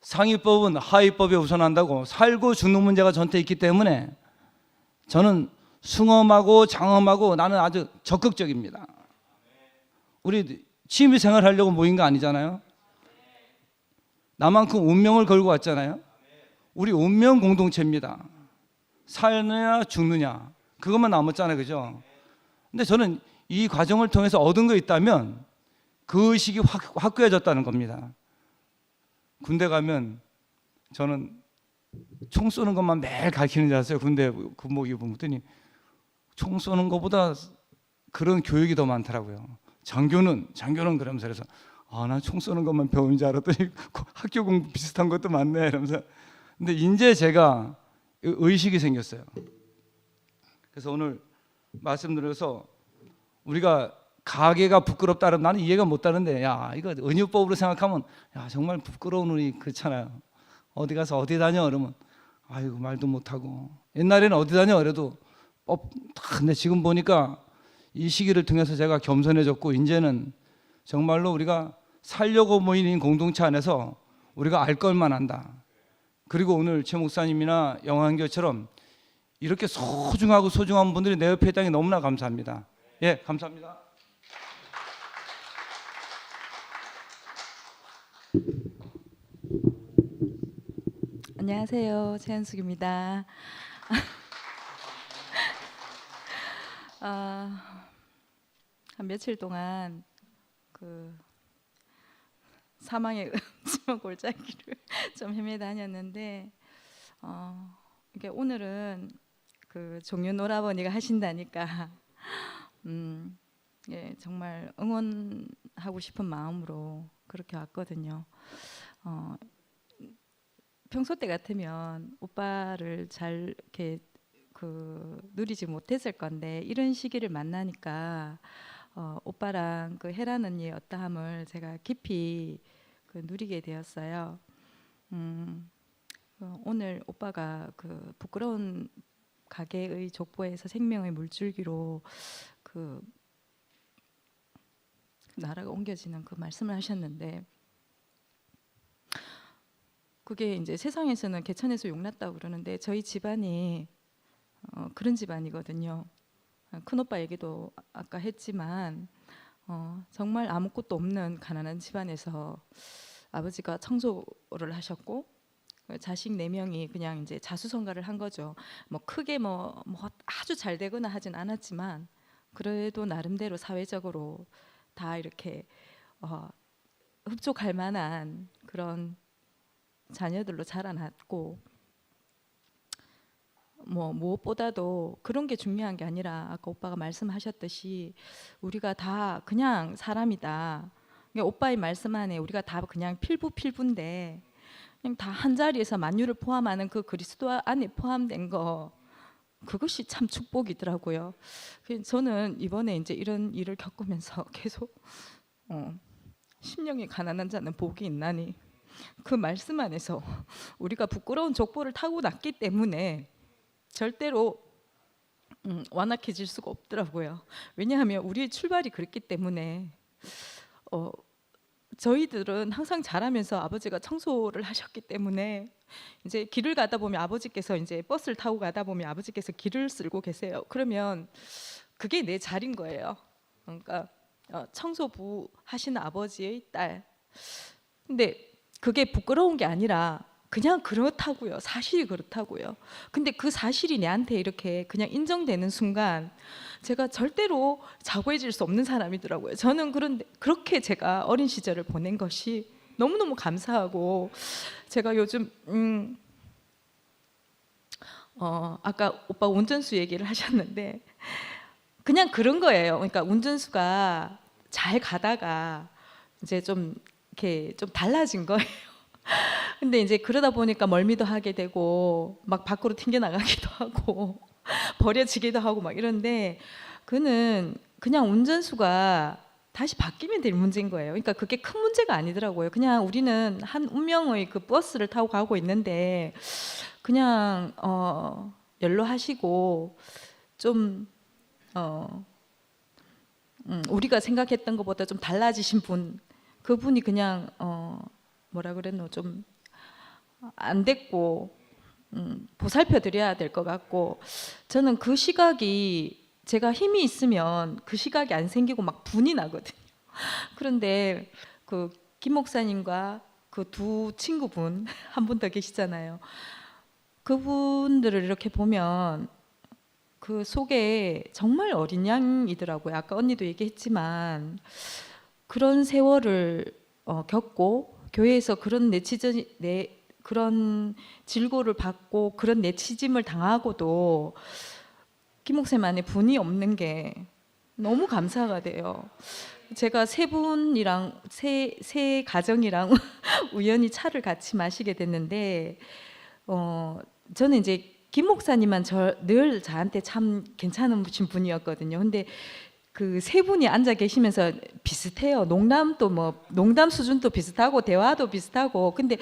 상위법은 하위법에 우선한다고, 살고 죽는 문제가 전체 있기 때문에 저는 숭엄하고 장엄하고 나는 아주 적극적입니다. 우리 취미생활 하려고 모인 거 아니잖아요. 나만큼 운명을 걸고 왔잖아요. 우리 운명 공동체입니다. 살느냐 죽느냐 그것만 남았잖아요, 그죠? 근데 저는 이 과정을 통해서 얻은 거 있다면 그 의식이 확고해졌다는 겁니다. 군대 가면 저는 총 쏘는 것만 매일 가르치는 줄 알았어요. 군대 군복 입었더니 총 쏘는 것보다 그런 교육이 더 많더라고요. 장교는 그러면서, 그래서 나 총 쏘는 것만 배우는 줄 알았더니 학교 공부 비슷한 것도 많네 이러면서. 근데 이제 제가 의식이 생겼어요. 그래서 오늘 말씀드려서 우리가 가게가 부끄럽다 그러면 나는 이해가 못 하는데, 야 이거 은유법으로 생각하면 야 정말 부끄러운 우리 그렇잖아요. 어디 가서 어디 다녀 그러면 아이고 말도 못하고, 옛날에는 어디 다녀 그래도 근데 지금 보니까 이 시기를 통해서 제가 겸손해졌고, 이제는 정말로 우리가 살려고 모이는 공동체 안에서 우리가 알 것만 한다. 그리고 오늘 최 목사님이나 영환교처럼 이렇게 소중한 분들이 내 옆에 있다니 너무나 감사합니다. 예, 감사합니다.
안녕하세요, 최현숙입니다. 한 며칠 동안 그 사망의 음침한 골짜기를 좀 헤매다녔는데, 이게 오늘은 그 종윤 오라버니가 하신다니까 예, 정말 응원하고 싶은 마음으로 그렇게 왔거든요. 평소 때 같으면 오빠를 잘 이렇게 누리지 못했을 건데, 이런 시기를 만나니까 오빠랑 그 혜란 언니의 어떠함을 제가 깊이 누리게 되었어요. 오늘 오빠가 그 부끄러운 가게의 족보에서 생명의 물줄기로 그 나라가 옮겨지는 그 말씀을 하셨는데, 그게 이제 세상에서는 개천에서 용났다고 그러는데 저희 집안이 그런 집안이거든요. 큰오빠 얘기도 아까 했지만 정말 아무것도 없는 가난한 집안에서 아버지가 청소를 하셨고, 자식 4명이 그냥 이제 자수성가를 한 거죠. 뭐 크게 뭐 아주 잘 되거나 하진 않았지만 그래도 나름대로 사회적으로 다 이렇게 흡족할 만한 그런 자녀들로 자라났고, 뭐 무엇보다도 그런 게 중요한 게 아니라 아까 오빠가 말씀하셨듯이 우리가 다 그냥 사람이다. 그러니까 오빠의 말씀 안에 우리가 다 그냥 필부인데 그냥 다 한 자리에서 만유를 포함하는 그 그리스도 안에 포함된 거, 그것이 참 축복이더라고요. 저는 이번에 이제 이런 일을 겪으면서 계속 심령이 가난한 자는 복이 있나니, 그 말씀 안에서 우리가 부끄러운 족보를 타고났기 때문에 절대로 완악해질 수가 없더라고요. 왜냐하면 우리의 출발이 그랬기 때문에 저희들은 항상 자라면서 아버지가 청소를 하셨기 때문에 이제 길을 가다 보면 아버지께서 이제 버스를 타고 가다 보면 아버지께서 길을 쓸고 계세요. 그러면 그게 내 자리인 거예요. 그러니까 청소부 하시는 아버지의 딸. 근데 그게 부끄러운 게 아니라 그냥 그렇다고요. 사실이 그렇다고요. 근데 그 사실이 내한테 이렇게 그냥 인정되는 순간 제가 절대로 자고해질 수 없는 사람이더라고요. 저는 그런데 그렇게 제가 어린 시절을 보낸 것이 너무너무 감사하고, 제가 요즘 아까 오빠 운전수 얘기를 하셨는데 그냥 그런 거예요. 그러니까 운전수가 잘 가다가 이제 좀 이렇게 좀 달라진 거예요. 근데 이제 그러다 보니까 멀미도 하게 되고 막 밖으로 튕겨 나가기도 하고 버려지기도 하고 막 이런데, 그는 그냥 운전수가 다시 바뀌면 될 문제인 거예요. 그러니까 그게 큰 문제가 아니더라고요. 그냥 우리는 한 운명의 그 버스를 타고 가고 있는데 그냥 연로하시고 좀 우리가 생각했던 것보다 좀 달라지신 분, 그분이 그냥 뭐라 그랬노, 좀 안 됐고 보살펴 드려야 될 것 같고, 저는 그 시각이, 제가 힘이 있으면 그 시각이 안 생기고 막 분이 나거든요. 그런데 그 김 목사님과 그 두 친구분 한 분 더 계시잖아요. 그분들을 이렇게 보면 그 속에 정말 어린 양이더라고요. 아까 언니도 얘기했지만 그런 세월을 겪고 교회에서 그런 그런 질고를 받고 그런 내치짐을 당하고도 김 목사님 안에 분이 없는 게 너무 감사가 돼요. 제가 세 분이랑 세 가정이랑 우연히 차를 같이 마시게 됐는데 저는 이제 김 목사님만 늘 저한테 참 괜찮으신 분이었거든요. 근데 그 세 분이 앉아 계시면서 비슷해요. 농담도 뭐 농담 수준도 비슷하고 대화도 비슷하고, 근데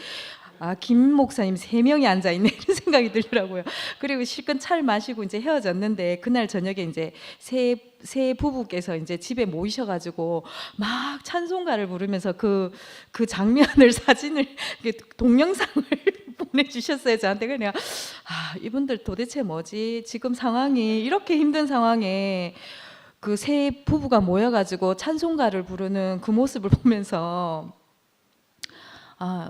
김 목사님 3명이 앉아 있네 이런 생각이 들더라고요. 그리고 실컷 차를 마시고 이제 헤어졌는데 그날 저녁에 이제 세 부부께서 이제 집에 모이셔가지고 막 찬송가를 부르면서 그 장면을 사진을 동영상을 보내주셨어요 저한테. 그래서 내가 이분들 도대체 뭐지, 지금 상황이 이렇게 힘든 상황에 그 세 부부가 모여가지고 찬송가를 부르는 그 모습을 보면서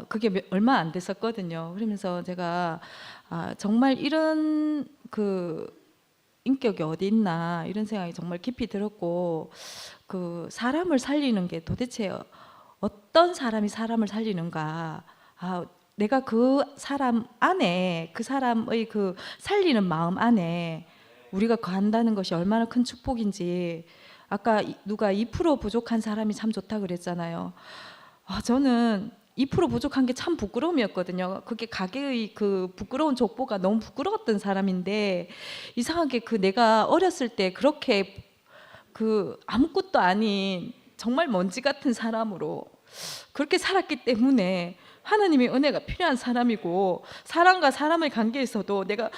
그게 얼마 안 됐었거든요. 그러면서 제가 정말 이런 그 인격이 어디 있나 이런 생각이 정말 깊이 들었고, 그 사람을 살리는 게 도대체 어떤 사람이 사람을 살리는가, 내가 그 사람 안에, 그 사람의 그 살리는 마음 안에 우리가 간다는 것이 얼마나 큰 축복인지. 아까 누가 2% 부족한 사람이 참 좋다 그랬잖아요. 저는 2% 부족한 게 참 부끄러움이었거든요. 그게 가게의 그 부끄러운 족보가 너무 부끄러웠던 사람인데, 이상하게 그 내가 어렸을 때 그렇게 그 아무것도 아닌 정말 먼지 같은 사람으로 그렇게 살았기 때문에 하나님의 은혜가 필요한 사람이고, 사람과 사람의 관계에서도 내가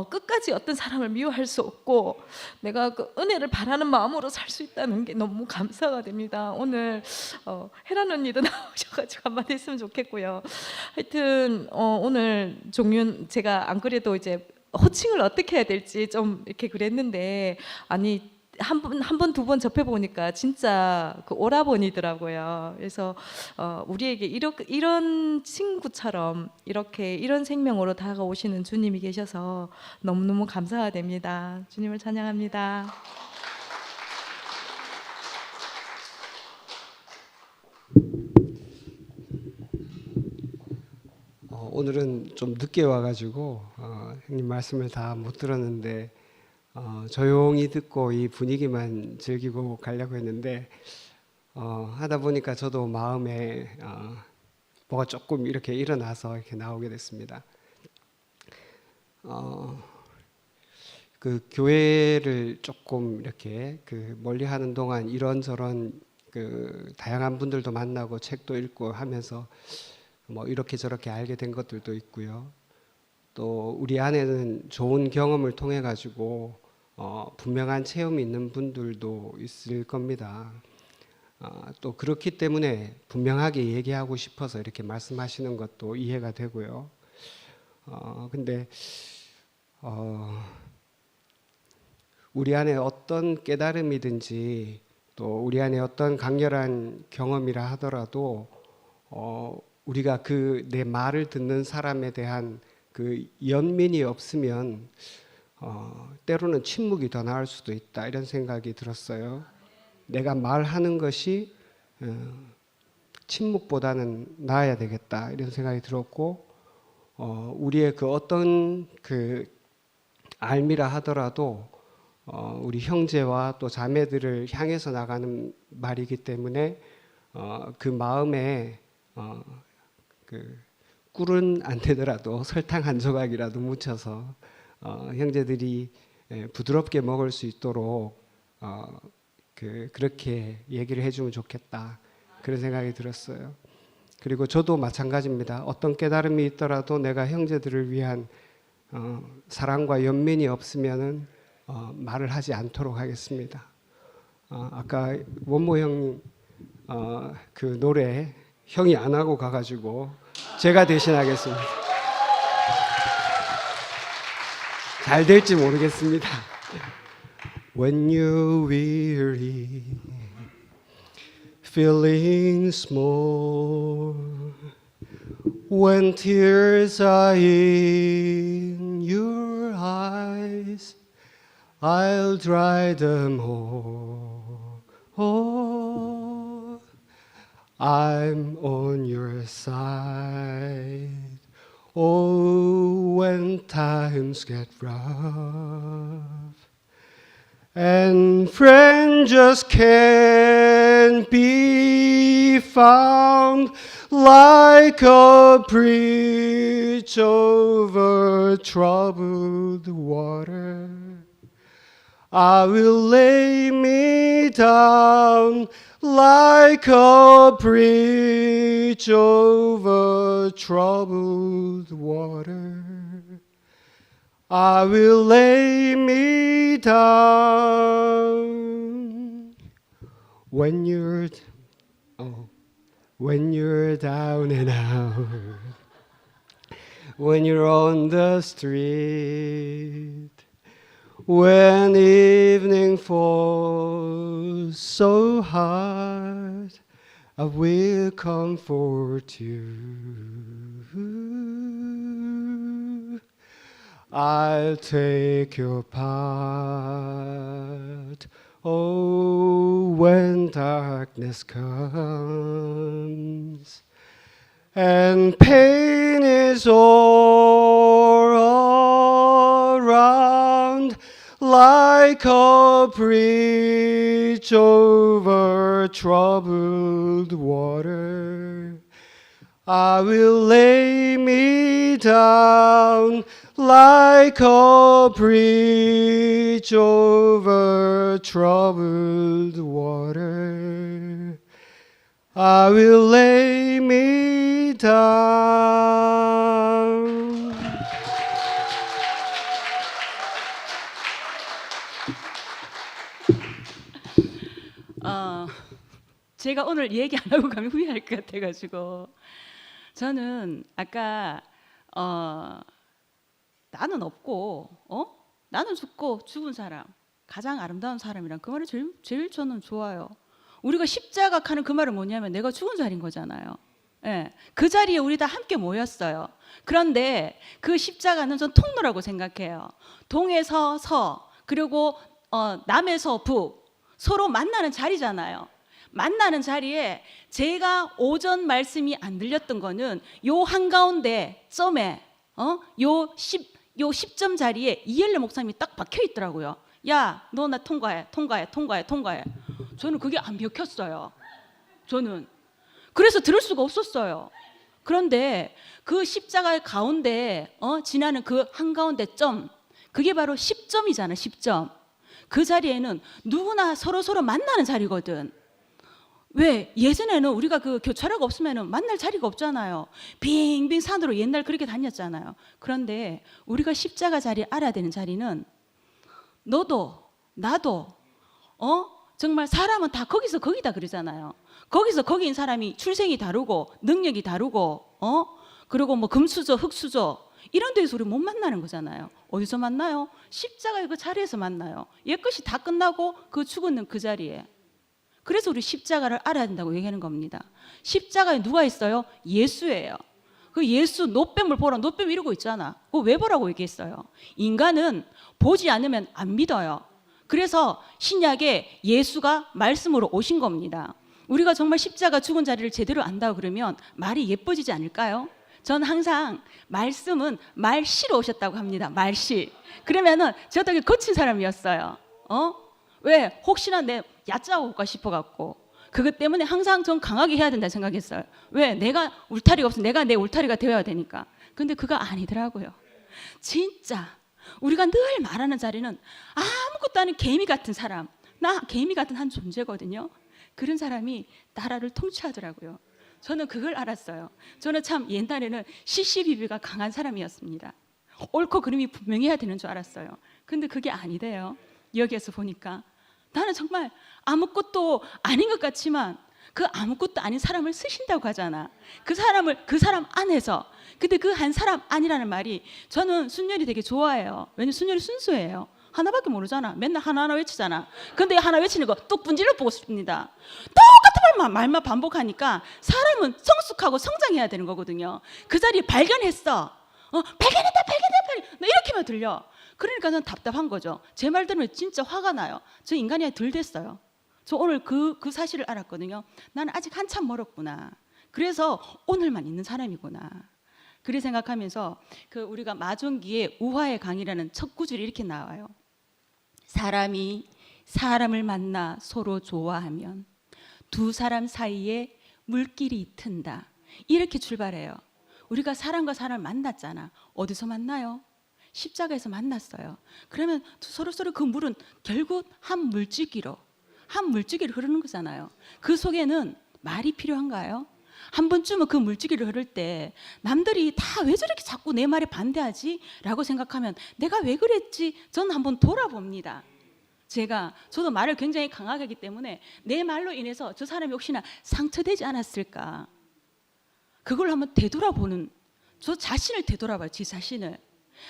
끝까지 어떤 사람을 미워할 수 없고 내가 그 은혜를 바라는 마음으로 살 수 있다는 게 너무 감사가 됩니다. 오늘 혜란 언니도 나오셔가지고 한마디 했으면 좋겠고요. 하여튼 오늘 종윤, 제가 안 그래도 이제 호칭을 어떻게 해야 될지 좀 이렇게 그랬는데, 아니 한 번, 두 번 접해 보니까 진짜 그 오라버니더라고요. 그래서 우리에게 이런 친구처럼 이렇게 이런 생명으로 다가오시는 주님이 계셔서 너무너무 감사가 됩니다. 주님을 찬양합니다.
오늘은 좀 늦게 와가지고 형님 말씀을 다 못 들었는데 조용히 듣고 이 분위기만 즐기고 가려고 했는데 하다 보니까 저도 마음에 뭐가 조금 이렇게 일어나서 이렇게 나오게 됐습니다. 그 교회를 조금 이렇게 그 멀리하는 동안 이런저런 그 다양한 분들도 만나고 책도 읽고 하면서 뭐 이렇게 저렇게 알게 된 것들도 있고요. 또 우리 안에는 좋은 경험을 통해 가지고 분명한 체험이 있는 분들도 있을 겁니다. 또 그렇기 때문에 분명하게 얘기하고 싶어서 이렇게 말씀하시는 것도 이해가 되고요. 근데 우리 안에 어떤 깨달음이든지 또 우리 안에 어떤 강렬한 경험이라 하더라도 우리가 그 내 말을 듣는 사람에 대한 그 연민이 없으면 때로는 침묵이 더 나을 수도 있다, 이런 생각이 들었어요. 내가 말하는 것이 침묵보다는 나아야 되겠다, 이런 생각이 들었고, 우리의 그 어떤 그 알미라 하더라도 우리 형제와 또 자매들을 향해서 나가는 말이기 때문에 그 마음에 그 꿀은 안 되더라도 설탕 한 조각이라도 묻혀서 형제들이 부드럽게 먹을 수 있도록 그렇게 얘기를 해주면 좋겠다, 그런 생각이 들었어요. 그리고 저도 마찬가지입니다. 어떤 깨달음이 있더라도 내가 형제들을 위한 사랑과 연민이 없으면은 말을 하지 않도록 하겠습니다. 아까 원모 형님 그 노래 형이 안 하고 가가지고 제가 대신하겠습니다. 잘 될지 모르겠습니다. When you're weary, feeling small, when tears are in your eyes, I'll dry them all. Oh, I'm on your side. Oh, when times get rough and friends just can't be found, like a bridge over troubled water, I will lay me down like a bridge over troubled water. I will lay me down when you're down and out, when you're on the street, when evening falls so hard, I will comfort you. I'll take your part. Oh, when darkness comes and pain is all around, like a bridge over troubled water, I will lay me down like a bridge over troubled water. I will lay me down.
제가 오늘 얘기 안 하고 가면 후회할 것 같아가지고, 저는 아까 나는 없고 나는 죽고 죽은 사람 가장 아름다운 사람이란 그 말이 제일 저는 좋아요. 우리가 십자가하는 그 말은 뭐냐면 내가 죽은 자리인 거잖아요. 예, 그 자리에 우리 다 함께 모였어요. 그런데 그 십자가는 전 통로라고 생각해요. 동에서 서, 그리고 남에서 북, 서로 만나는 자리잖아요. 만나는 자리에 제가 오전 말씀이 안 들렸던 거는 요 한가운데 점에 요 10점 자리에 이엘레 목사님이 딱 박혀 있더라고요. 야, 너 나 통과해. 저는 그게 안 박혔어요. 저는 그래서 들을 수가 없었어요. 그런데 그 십자가의 가운데 지나는 그 한가운데 점, 그게 바로 10점이잖아. 10점. 그 자리에는 누구나 서로 만나는 자리거든. 왜? 예전에는 우리가 그 교차로가 없으면 만날 자리가 없잖아요. 빙빙 산으로 옛날 그렇게 다녔잖아요. 그런데 우리가 십자가 자리 알아야 되는 자리는 너도 나도 정말 사람은 다 거기서 거기다 그러잖아요. 거기서 거기인 사람이 출생이 다르고 능력이 다르고 그리고 뭐 금수저 흙수저 이런 데서 우리 못 만나는 거잖아요. 어디서 만나요? 십자가의 그 자리에서 만나요. 옛것이 다 끝나고 그 죽었는 그 자리에. 그래서 우리 십자가를 알아야 된다고 얘기하는 겁니다. 십자가에 누가 있어요? 예수예요. 그 예수 노뱀을 보라. 노뱀 이러고 있잖아. 그거 왜 보라고 얘기했어요? 인간은 보지 않으면 안 믿어요. 그래서 신약에 예수가 말씀으로 오신 겁니다. 우리가 정말 십자가 죽은 자리를 제대로 안다고 그러면 말이 예뻐지지 않을까요? 전 항상 말씀은 말씨로 오셨다고 합니다. 말씨. 그러면은 저 되게 거친 사람이었어요. 왜? 혹시나 내 얕잡아 볼까 싶어갖고. 그것 때문에 항상 전 강하게 해야 된다 생각했어요. 왜? 내가 울타리가 없어. 내가 내 울타리가 되어야 되니까. 근데 그거 아니더라고요. 진짜 우리가 늘 말하는 자리는 아무것도 아닌 개미 같은 사람. 나 개미 같은 한 존재거든요. 그런 사람이 나라를 통치하더라고요. 저는 그걸 알았어요. 저는 참 옛날에는 시시비비가 강한 사람이었습니다. 옳고 그름이 분명해야 되는 줄 알았어요. 근데 그게 아니래요. 여기에서 보니까 나는 정말 아무것도 아닌 것 같지만 그 아무것도 아닌 사람을 쓰신다고 하잖아. 그 사람 안에서. 근데 그 한 사람 아니라는 말이 저는 순열이 되게 좋아해요. 왜냐면 순열이 순수해요. 하나밖에 모르잖아. 맨날 하나하나 외치잖아. 근데 하나 외치는 거 뚝 분질러 보고 싶습니다. 똑같은 말만 반복하니까 사람은 성숙하고 성장해야 되는 거거든요. 그 자리에 발견했어. 발견했다. 나 이렇게만 들려. 그러니까 저는 답답한 거죠. 제 말 들으면 진짜 화가 나요. 저 인간이 덜 됐어요. 저 오늘 그 사실을 알았거든요. 나는 아직 한참 멀었구나. 그래서 오늘만 있는 사람이구나. 그래 생각하면서 그 우리가 마존기의 우화의 강이라는 첫 구절이 이렇게 나와요. 사람이 사람을 만나 서로 좋아하면 두 사람 사이에 물길이 튼다. 이렇게 출발해요. 우리가 사람과 사람을 만났잖아. 어디서 만나요? 십자가에서 만났어요. 그러면 서로 그 물은 결국 한 물줄기로 흐르는 거잖아요. 그 속에는 말이 필요한가요? 한 번쯤은 그 물줄기를 흐를 때 남들이 다 왜 저렇게 자꾸 내 말에 반대하지? 라고 생각하면 내가 왜 그랬지? 저는 한번 돌아봅니다. 저도 말을 굉장히 강하게 하기 때문에 내 말로 인해서 저 사람이 혹시나 상처되지 않았을까? 그걸 한번 되돌아보는, 저 자신을 되돌아봐요. 제 자신을.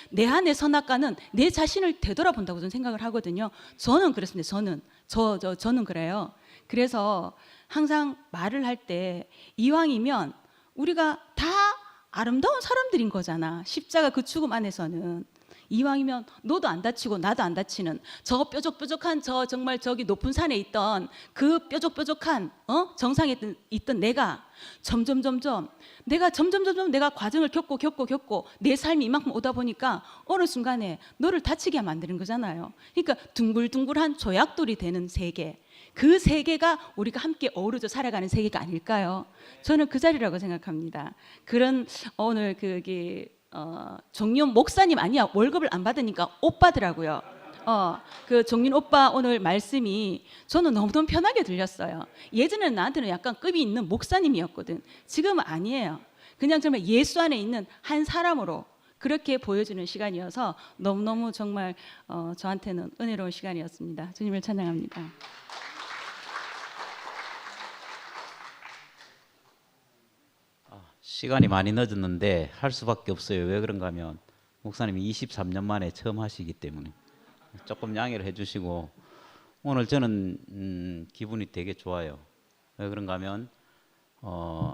내 안의 선악과는 내 자신을 되돌아본다고 저는 생각을 하거든요. 저는 그렇습니다. 저는 그래요. 그래서 항상 말을 할 때 이왕이면 우리가 다 아름다운 사람들인 거잖아. 십자가 그 죽음 안에서는. 이왕이면 너도 안 다치고 나도 안 다치는 저 뾰족뾰족한 저 정말 저기 높은 산에 있던 그 뾰족뾰족한 정상에 있던 내가 점점 내가 과정을 겪고 내 삶이 이만큼 오다 보니까 어느 순간에 너를 다치게 하면 안 되는 거잖아요. 그러니까 둥글둥글한 조약돌이 되는 세계, 그 세계가 우리가 함께 어우러져 살아가는 세계가 아닐까요? 저는 그 자리라고 생각합니다. 그런 오늘 종윤 목사님 아니야, 월급을 안 받으니까 오빠더라고요. 그 종윤 오빠 오늘 말씀이 저는 너무너무 편하게 들렸어요. 예전에는 나한테는 약간 급이 있는 목사님이었거든. 지금은 아니에요. 그냥 정말 예수 안에 있는 한 사람으로 그렇게 보여주는 시간이어서 너무너무 정말 저한테는 은혜로운 시간이었습니다. 주님을 찬양합니다.
시간이 많이 늦었는데 할 수밖에 없어요. 왜 그런가 하면 목사님이 23년 만에 처음 하시기 때문에 조금 양해를 해주시고, 오늘 저는 기분이 되게 좋아요. 왜 그런가 하면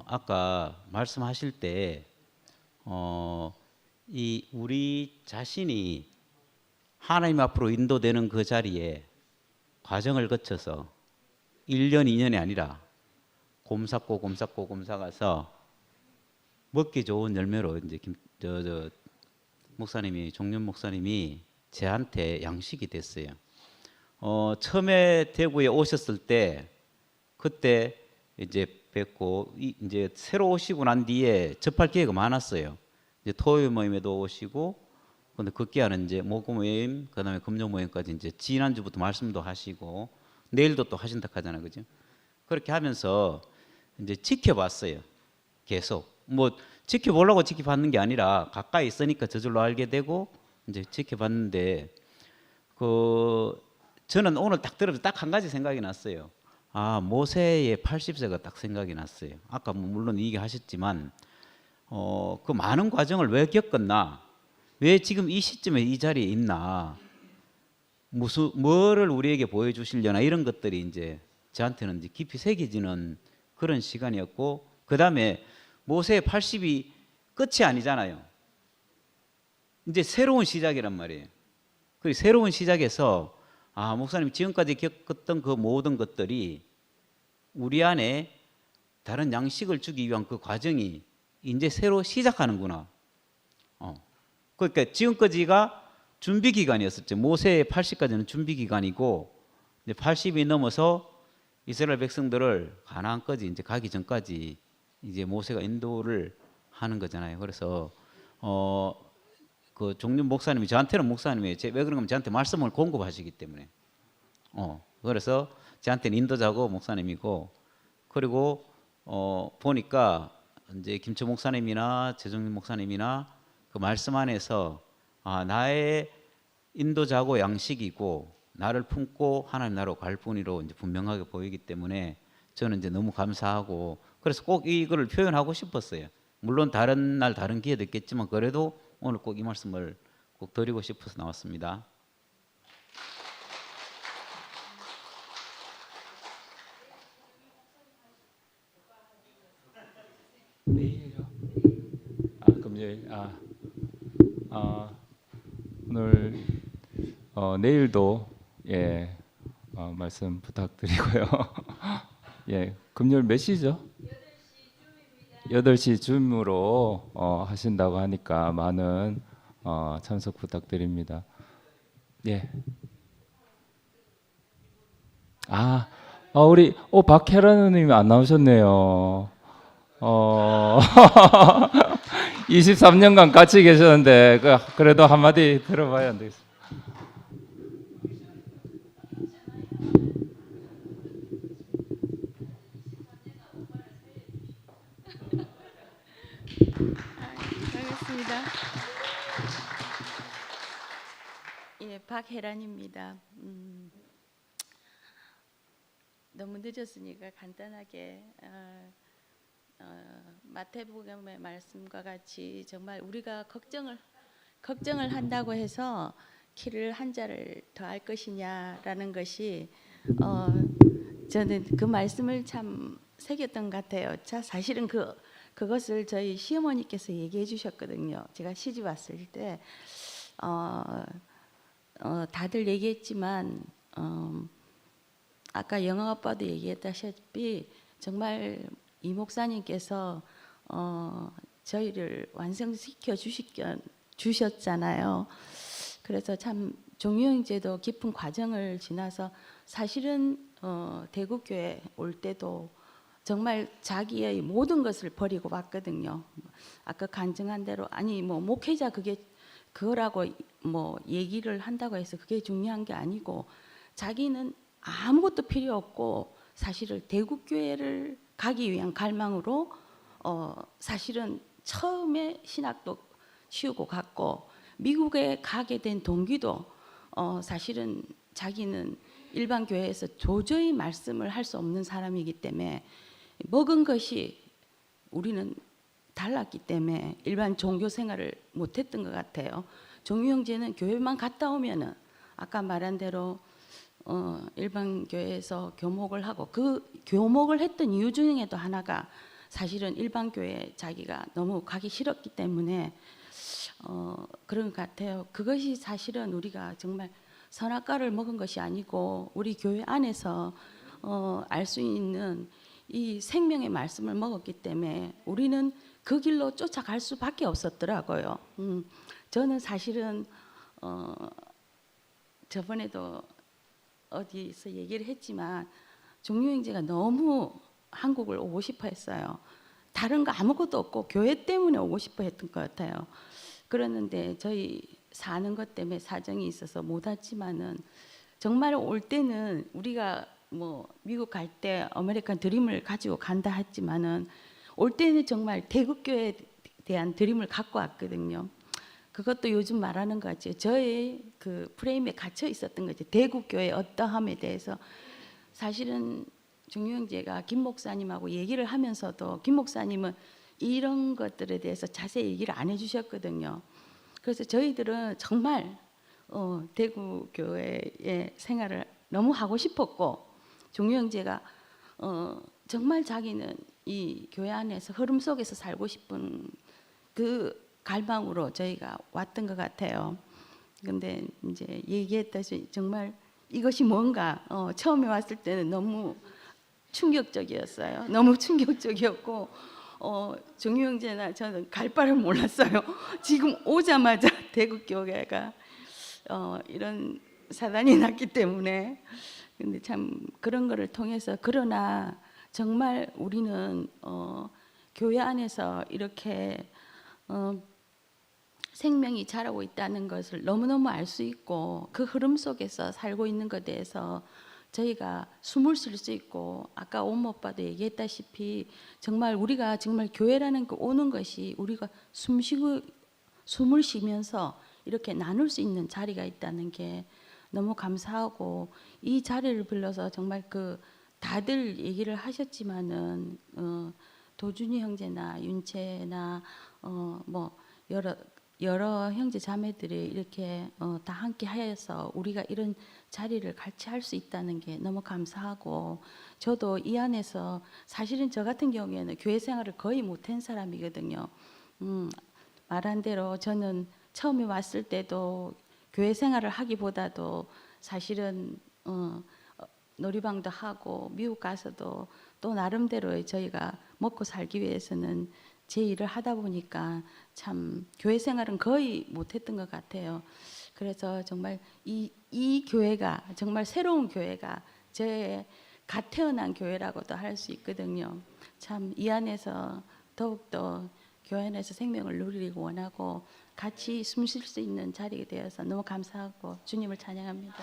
아까 말씀하실 때 이 우리 자신이 하나님 앞으로 인도되는 그 자리에 과정을 거쳐서 1년 2년이 아니라 곰삭고 가서 먹기 좋은 열매로 이제 종윤 목사님이 제한테 양식이 됐어요. 처음에 대구에 오셨을 때 그때 이제 뵙고 이제 새로 오시고 난 뒤에 접할 기회가 많았어요. 이제 토요일 모임에도 오시고, 근데 그때는 이제 목요 모임, 그다음에 금요 모임까지 이제 지난주부터 말씀도 하시고 내일도 또 하신다 하잖아요, 그죠? 그렇게 하면서 이제 지켜봤어요. 계속. 뭐 지켜보려고 지켜봤는 게 아니라 가까이 있으니까 저절로 알게 되고 이제 지켜봤는데, 저는 오늘 딱 들으면서 딱 한 가지 생각이 났어요. 아, 모세의 80세가 딱 생각이 났어요. 아까 물론 얘기하셨지만 그 많은 과정을 왜 겪었나? 왜 지금 이 시점에 이 자리에 있나? 뭐를 우리에게 보여주시려나 이런 것들이 이제 저한테는 이제 깊이 새겨지는 그런 시간이었고, 그 다음에 모세의 80이 끝이 아니잖아요. 이제 새로운 시작이란 말이에요. 그 새로운 시작에서 아, 목사님 지금까지 겪었던 그 모든 것들이 우리 안에 다른 양식을 주기 위한 그 과정이 이제 새로 시작하는구나. 그러니까 지금까지가 준비 기간이었었죠. 모세의 80까지는 준비 기간이고, 이제 80이 넘어서 이스라엘 백성들을 가나안까지 이제 가기 전까지 이제 모세가 인도를 하는 거잖아요. 그래서 그 종륜 목사님이 저한테는 목사님이에요. 왜 그런가 저한테 말씀을 공급하시기 때문에. 그래서 저한테는 인도자고 목사님이고, 그리고 보니까 이제 김철 목사님이나 재종륜 목사님이나 그 말씀 안에서 아, 나의 인도자고 양식이고 나를 품고 하나님 나라로 갈 뿐이로 이제 분명하게 보이기 때문에 저는 이제 너무 감사하고, 그래서 꼭 이거를 표현하고 싶었어요. 물론 다른 날 다른 기회도 있겠지만 그래도 오늘 꼭 이 말씀을 꼭 드리고 싶어서 나왔습니다.
내일요? 금요일. 오늘 내일도 예 말씀 부탁드리고요. 예, 금요일 몇 시죠? 8시 줌으로 하신다고 하니까 많은 참석 부탁드립니다. 예. 우리 박혜란 님이 안 나오셨네요. 23년간 같이 계셨는데 그래도 한마디 들어봐야 안 되겠어요.
반갑습니다. 예, 박혜란입니다. 너무 늦었으니까 간단하게 마태복음의 말씀과 같이 정말 우리가 걱정을 한다고 해서 키를 한 자를 더할 것이냐라는 것이 저는 그 말씀을 참 새겼던 것 같아요. 자, 사실은 그것을 저희 시어머니께서 얘기해 주셨거든요. 제가 시집 왔을 때 다들 얘기했지만 아까 영화 아빠도 얘기했다시피 정말 이 목사님께서 저희를 완성시켜 주셨잖아요. 그래서 참 종유형제도 깊은 과정을 지나서 사실은 대구교회 올 때도 정말 자기의 모든 것을 버리고 왔거든요. 아까 간증한 대로 아니 뭐 목회자 그거라고 뭐 얘기를 한다고 해서 그게 중요한 게 아니고 자기는 아무것도 필요 없고 사실은 대구교회를 가기 위한 갈망으로 사실은 처음에 신학도 치우고 갔고 미국에 가게 된 동기도 사실은 자기는 일반 교회에서 도저히 말씀을 할 수 없는 사람이기 때문에 먹은 것이 우리는 달랐기 때문에 일반 종교 생활을 못했던 것 같아요. 종유 형제는 교회만 갔다 오면은 아까 말한 대로 일반 교회에서 교목을 하고 그 교목을 했던 이유 중에도 하나가 사실은 일반 교회에 자기가 너무 가기 싫었기 때문에 그런 것 같아요. 그것이 사실은 우리가 정말 선악과를 먹은 것이 아니고 우리 교회 안에서 알 수 있는 이 생명의 말씀을 먹었기 때문에 우리는 그 길로 쫓아갈 수밖에 없었더라고요. 저는 사실은 저번에도 어디서 얘기를 했지만 종유 형제가 너무 한국을 오고 싶어 했어요. 다른 거 아무것도 없고 교회 때문에 오고 싶어 했던 것 같아요. 그랬는데 저희 사는 것 때문에 사정이 있어서 못 왔지만은 정말 올 때는 우리가 뭐 미국 갈 때 아메리칸 드림을 가지고 간다 했지만은 올 때는 정말 대국교회에 대한 드림을 갖고 왔거든요. 그것도 요즘 말하는 거지. 저의 그 프레임에 갇혀 있었던 거지. 대구교회 어떠함에 대해서 사실은 중유형제가 김 목사님하고 얘기를 하면서도 김 목사님은 이런 것들에 대해서 자세히 얘기를 안 해주셨거든요. 그래서 저희들은 정말 대구교회의 생활을 너무 하고 싶었고 중유형제가 정말 자기는 이 교회 안에서 흐름 속에서 살고 싶은 그 갈망으로 저희가 왔던 것 같아요. 근데 이제 얘기했다시피 정말 이것이 뭔가 처음에 왔을 때는 너무 충격적이었어요. 너무 충격적이었고 정유 형제나 저는 갈 바를 몰랐어요. 지금 오자마자 대구교회가 이런 사단이 났기 때문에. 근데 참 그런 거를 통해서 그러나 정말 우리는 교회 안에서 이렇게 생명이 자라고 있다는 것을 너무너무 알 수 있고 그 흐름 속에서 살고 있는 것에 대해서 저희가 숨을 쉴 수 있고 아까 옴 오빠도 얘기했다시피 정말 우리가 정말 교회라는 그 오는 것이 우리가 숨을 쉬면서 이렇게 나눌 수 있는 자리가 있다는 게 너무 감사하고 이 자리를 빌려서 정말 그 다들 얘기를 하셨지만은 도준이 형제나 윤채나 뭐 여러 형제 자매들이 이렇게 다 함께 하여서 우리가 이런 자리를 같이 할 수 있다는 게 너무 감사하고 저도 이 안에서 사실은 저 같은 경우에는 교회 생활을 거의 못한 사람이거든요. 말한 대로 저는 처음에 왔을 때도 교회 생활을 하기보다도 사실은 놀이방도 하고 미국 가서도 또 나름대로 저희가 먹고 살기 위해서는 제 일을 하다 보니까 참 교회 생활은 거의 못했던 것 같아요. 그래서 정말 이 교회가 정말 새로운 교회가 제 갓 태어난 교회라고도 할 수 있거든요. 참 이 안에서 더욱더 교회 안에서 생명을 누리고 원하고 같이 숨 쉴 수 있는 자리가 되어서 너무 감사하고 주님을 찬양합니다.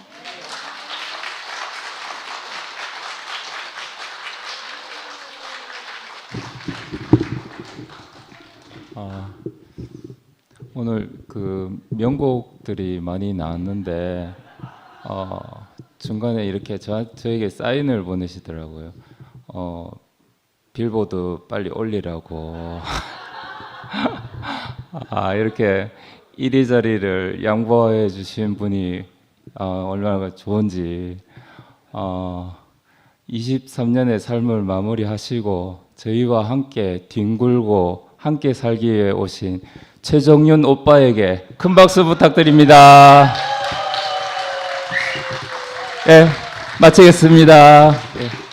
오늘 그 명곡들이 많이 나왔는데 중간에 이렇게 저에게 사인을 보내시더라고요. 빌보드 빨리 올리라고. 이렇게 이리저리를 양보해 주신 분이 얼마나 좋은지 23년의 삶을 마무리하시고 저희와 함께 뒹굴고 함께 살기 위해 오신 최정윤 오빠에게 큰 박수 부탁드립니다. 네, 마치겠습니다. 네.